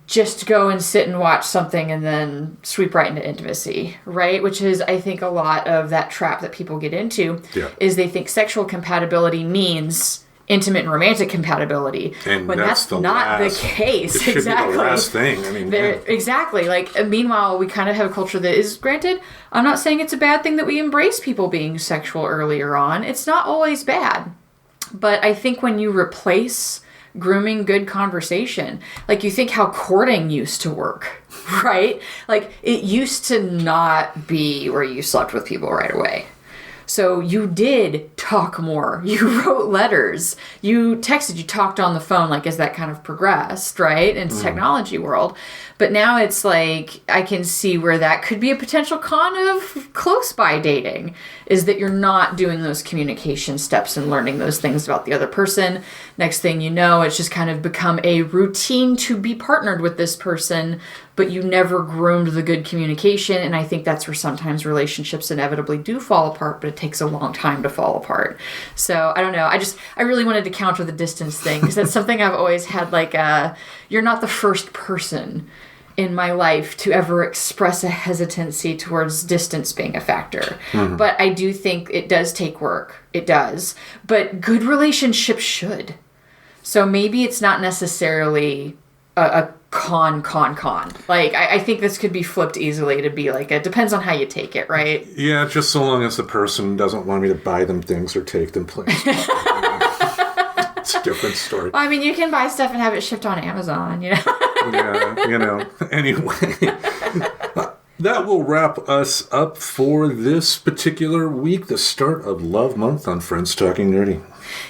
just go and sit and watch something and then sweep right into intimacy, right? Which is, I think, a lot of that trap that people get into, is they think sexual compatibility means intimate and romantic compatibility, and when that's not the case. It should be the last thing. I mean, exactly. Like, meanwhile, we kind of have a culture that is, granted, I'm not saying it's a bad thing that we embrace people being sexual earlier on. It's not always bad. But I think when you replace grooming good conversation, like, you think how courting used to work, right? Like, it used to not be where you slept with people right away. So you did talk more. You wrote letters. You texted. You talked on the phone, like, as that kind of progressed, right, in the technology world. But now it's like, I can see where that could be a potential con of close by dating, is that you're not doing those communication steps and learning those things about the other person. Next thing you know, it's just kind of become a routine to be partnered with this person, but you never groomed the good communication. And I think that's where sometimes relationships inevitably do fall apart, but it takes a long time to fall apart. So I don't know. I really wanted to counter the distance thing, because that's something I've always had, like, you're not the first person in my life to ever express a hesitancy towards distance being a factor. Mm-hmm. But I do think it does take work. It does. But good relationships should. So maybe it's not necessarily a con. Like, I think this could be flipped easily to be like, it depends on how you take it, right? Yeah, just so long as the person doesn't want me to buy them things or take them places. It's a different story. Well, I mean, you can buy stuff and have it shipped on Amazon, you know? Yeah, Anyway, that will wrap us up for this particular week, the start of Love Month on Friends Talking Nerdy.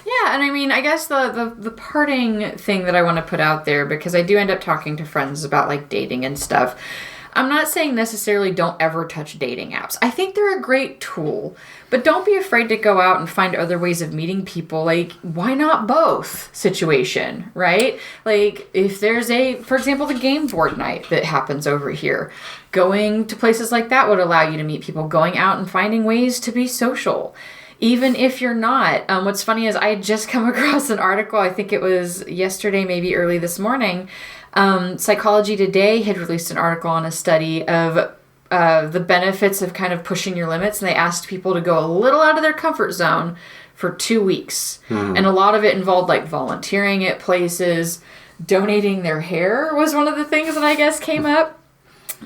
Yeah, and I mean, I guess the parting thing that I want to put out there, because I do end up talking to friends about, like, dating and stuff. I'm not saying necessarily don't ever touch dating apps. I think they're a great tool, but don't be afraid to go out and find other ways of meeting people. Like, why not both situation, right? Like, if there's for example, the game board night that happens over here, going to places like that would allow you to meet people, going out and finding ways to be social. Even if you're not. What's funny is I had just come across an article, I think it was yesterday, maybe early this morning. Psychology Today had released an article on a study of the benefits of kind of pushing your limits, and they asked people to go a little out of their comfort zone for 2 weeks. And a lot of it involved, like, volunteering at places, donating their hair was one of the things that I guess came up.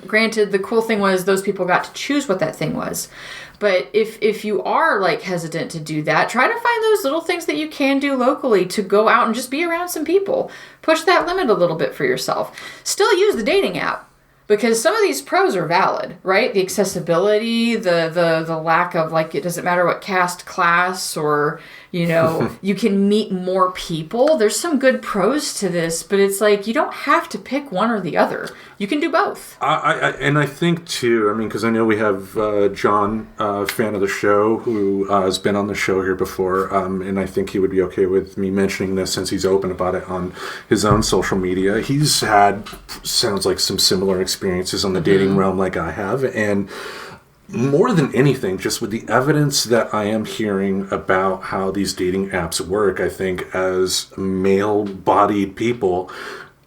Granted, the cool thing was those people got to choose what that thing was. But if you are, like, hesitant to do that, try to find those little things that you can do locally to go out and just be around some people. Push that limit a little bit for yourself. Still use the dating app, because some of these pros are valid, right? The accessibility, the lack of, like, it doesn't matter what caste, class, or, you know, you can meet more people. There's some good pros to this, but it's like, you don't have to pick one or the other. You can do both. And I think, too, I mean, because I know we have John, a fan of the show, who has been on the show here before, and I think he would be okay with me mentioning this since he's open about it on his own social media. He's had, sounds like, some similar experiences on the dating realm like I have, and more than anything, just with the evidence that I am hearing about how these dating apps work, I think as male-bodied people,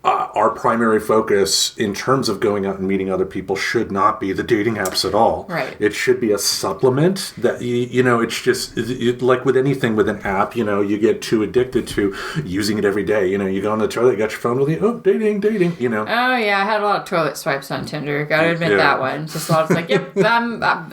our primary focus in terms of going out and meeting other people should not be the dating apps at all. Right. It should be a supplement that, you know, it's just, like with anything with an app, you know, you get too addicted to using it every day. You know, you go on the toilet, you got your phone with you, oh, dating, you know. Oh, yeah, I had a lot of toilet swipes on Tinder. Gotta admit that one. Just a lot of, like, yep, the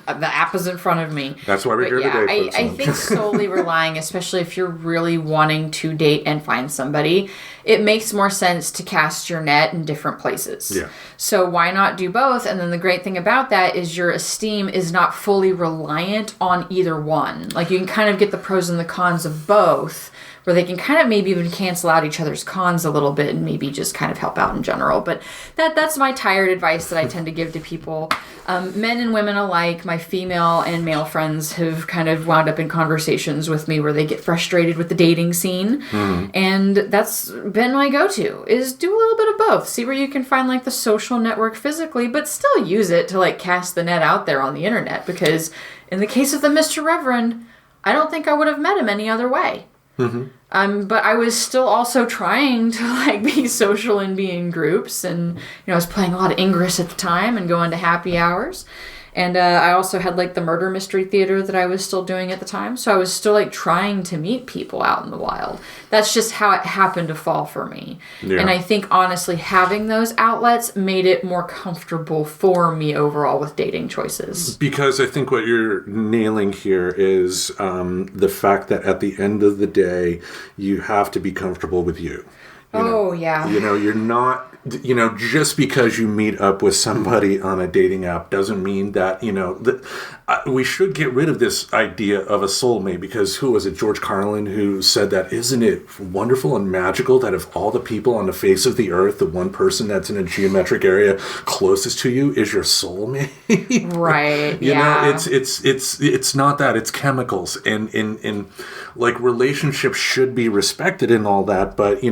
app is in front of me. That's why we're here today. I think solely relying, especially if you're really wanting to date and find somebody, it makes more sense to cast your net in different places. Yeah. So why not do both? And then the great thing about that is your esteem is not fully reliant on either one. Like, you can kind of get the pros and the cons of both, where they can kind of maybe even cancel out each other's cons a little bit and maybe just kind of help out in general. But that's my tired advice that I tend to give to people. Men and women alike, my female and male friends have kind of wound up in conversations with me where they get frustrated with the dating scene. And that's been my go-to, is do a little bit of both. See where you can find, like, the social network physically, but still use it to, like, cast the net out there on the internet. Because in the case of the Mr. Reverend, I don't think I would have met him any other way. But I was still also trying to, like, be social and be in groups, and, you know, I was playing a lot of Ingress at the time and going to happy hours. And I also had, like, the murder mystery theater that I was still doing at the time. So I was still, like, trying to meet people out in the wild. That's just how it happened to fall for me. Yeah. And I think, honestly, having those outlets made it more comfortable for me overall with dating choices. Because I think what you're nailing here is the fact that at the end of the day, you have to be comfortable with you. Oh, yeah. You're not, just because you meet up with somebody on a dating app doesn't mean that, we should get rid of this idea of a soulmate, because who was it, George Carlin, who said that, isn't it wonderful and magical that of all the people on the face of the earth, the one person that's in a geometric area closest to you is your soulmate? Right. You know, it's not that, it's chemicals, and like relationships should be respected and all that, but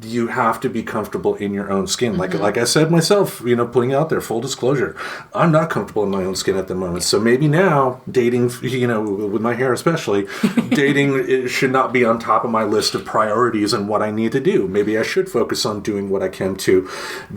you have to be comfortable in your own skin. Like I said myself, putting it out there, full disclosure, I'm not comfortable in my own skin at the moment. So maybe now dating, with my hair especially, dating it should not be on top of my list of priorities and what I need to do. Maybe I should focus on doing what I can to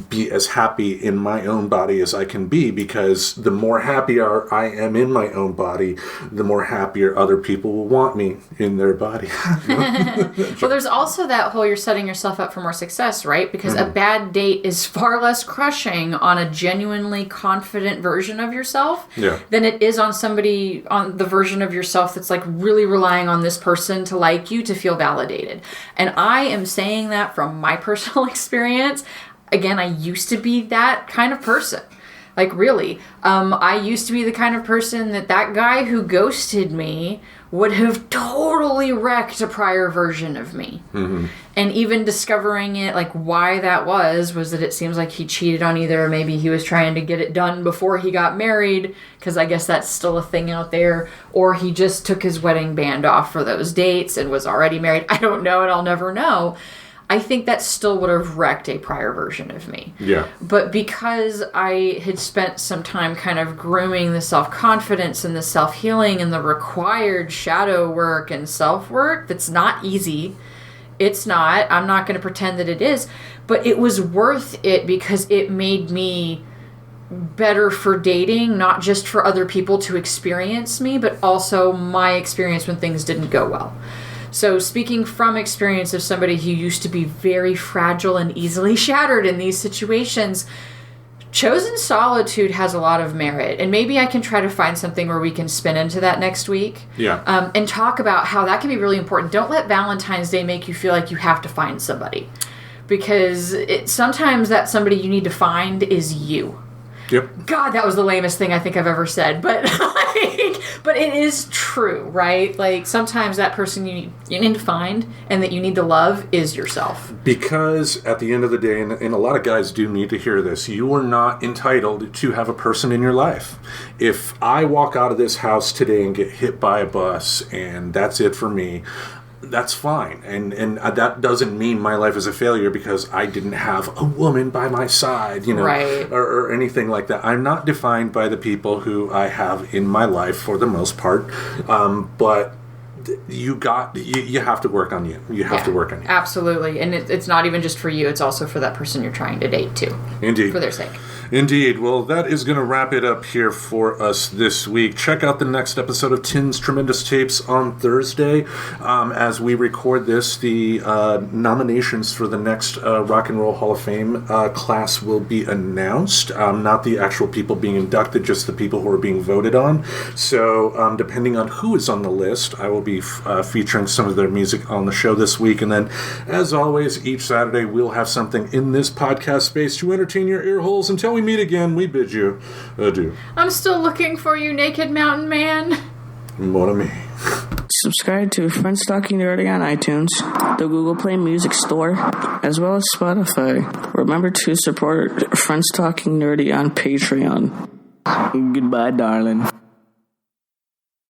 be as happy in my own body as I can be, because the more happier I am in my own body, the more happier other people will want me in their body. Well, there's also that whole, you're setting yourself up for more success, right? Because a bad date is far less crushing on a genuinely confident version of yourself than it is on somebody, on the version of yourself that's like really relying on this person to like you, to feel validated. And I am saying that from my personal experience. Again, I used to be that kind of person. Like, really. I used to be the kind of person that guy who ghosted me would have totally wrecked a prior version of me. Mm-hmm. And even discovering it, like, why that was that it seems like he cheated on either, maybe he was trying to get it done before he got married, because I guess that's still a thing out there, or he just took his wedding band off for those dates and was already married. I don't know, and I'll never know. I think that still would have wrecked a prior version of me. Yeah. But because I had spent some time kind of grooming the self-confidence and the self-healing and the required shadow work and self-work, that's not easy. It's not. I'm not going to pretend that it is. But it was worth it, because it made me better for dating, not just for other people to experience me, but also my experience when things didn't go well. So speaking from experience of somebody who used to be very fragile and easily shattered in these situations, chosen solitude has a lot of merit. And maybe I can try to find something where we can spin into that next week. Yeah. And talk about how that can be really important. Don't let Valentine's Day make you feel like you have to find somebody. Because sometimes that somebody you need to find is you. Yep. God, that was the lamest thing I think I've ever said, but but it is true, right? Like, sometimes that person you need to find and that you need to love is yourself. Because at the end of the day, and a lot of guys do need to hear this, you are not entitled to have a person in your life. If I walk out of this house today and get hit by a bus and that's it for me, that's fine, and that doesn't mean my life is a failure because I didn't have a woman by my side, right, or anything like that. I'm not defined by the people who I have in my life for the most part, but you have to work on you. You have to work on you. Absolutely, and it's not even just for you; it's also for that person you're trying to date too. Indeed, for their sake. Indeed. Well, that is going to wrap it up here for us this week. Check out the next episode of Tin's Tremendous Tapes on Thursday. As we record this, the nominations for the next Rock and Roll Hall of Fame class will be announced. Not the actual people being inducted, just the people who are being voted on. So depending on who is on the list, I will be featuring some of their music on the show this week. And then, as always, each Saturday we'll have something in this podcast space to entertain your ear holes. Until we meet again, we bid you adieu. I'm still looking for you, Naked Mountain Man. Mon ami. Subscribe to Friends Talking Nerdy on iTunes, the Google Play Music Store, as well as Spotify. Remember to support Friends Talking Nerdy on Patreon. Goodbye, darling.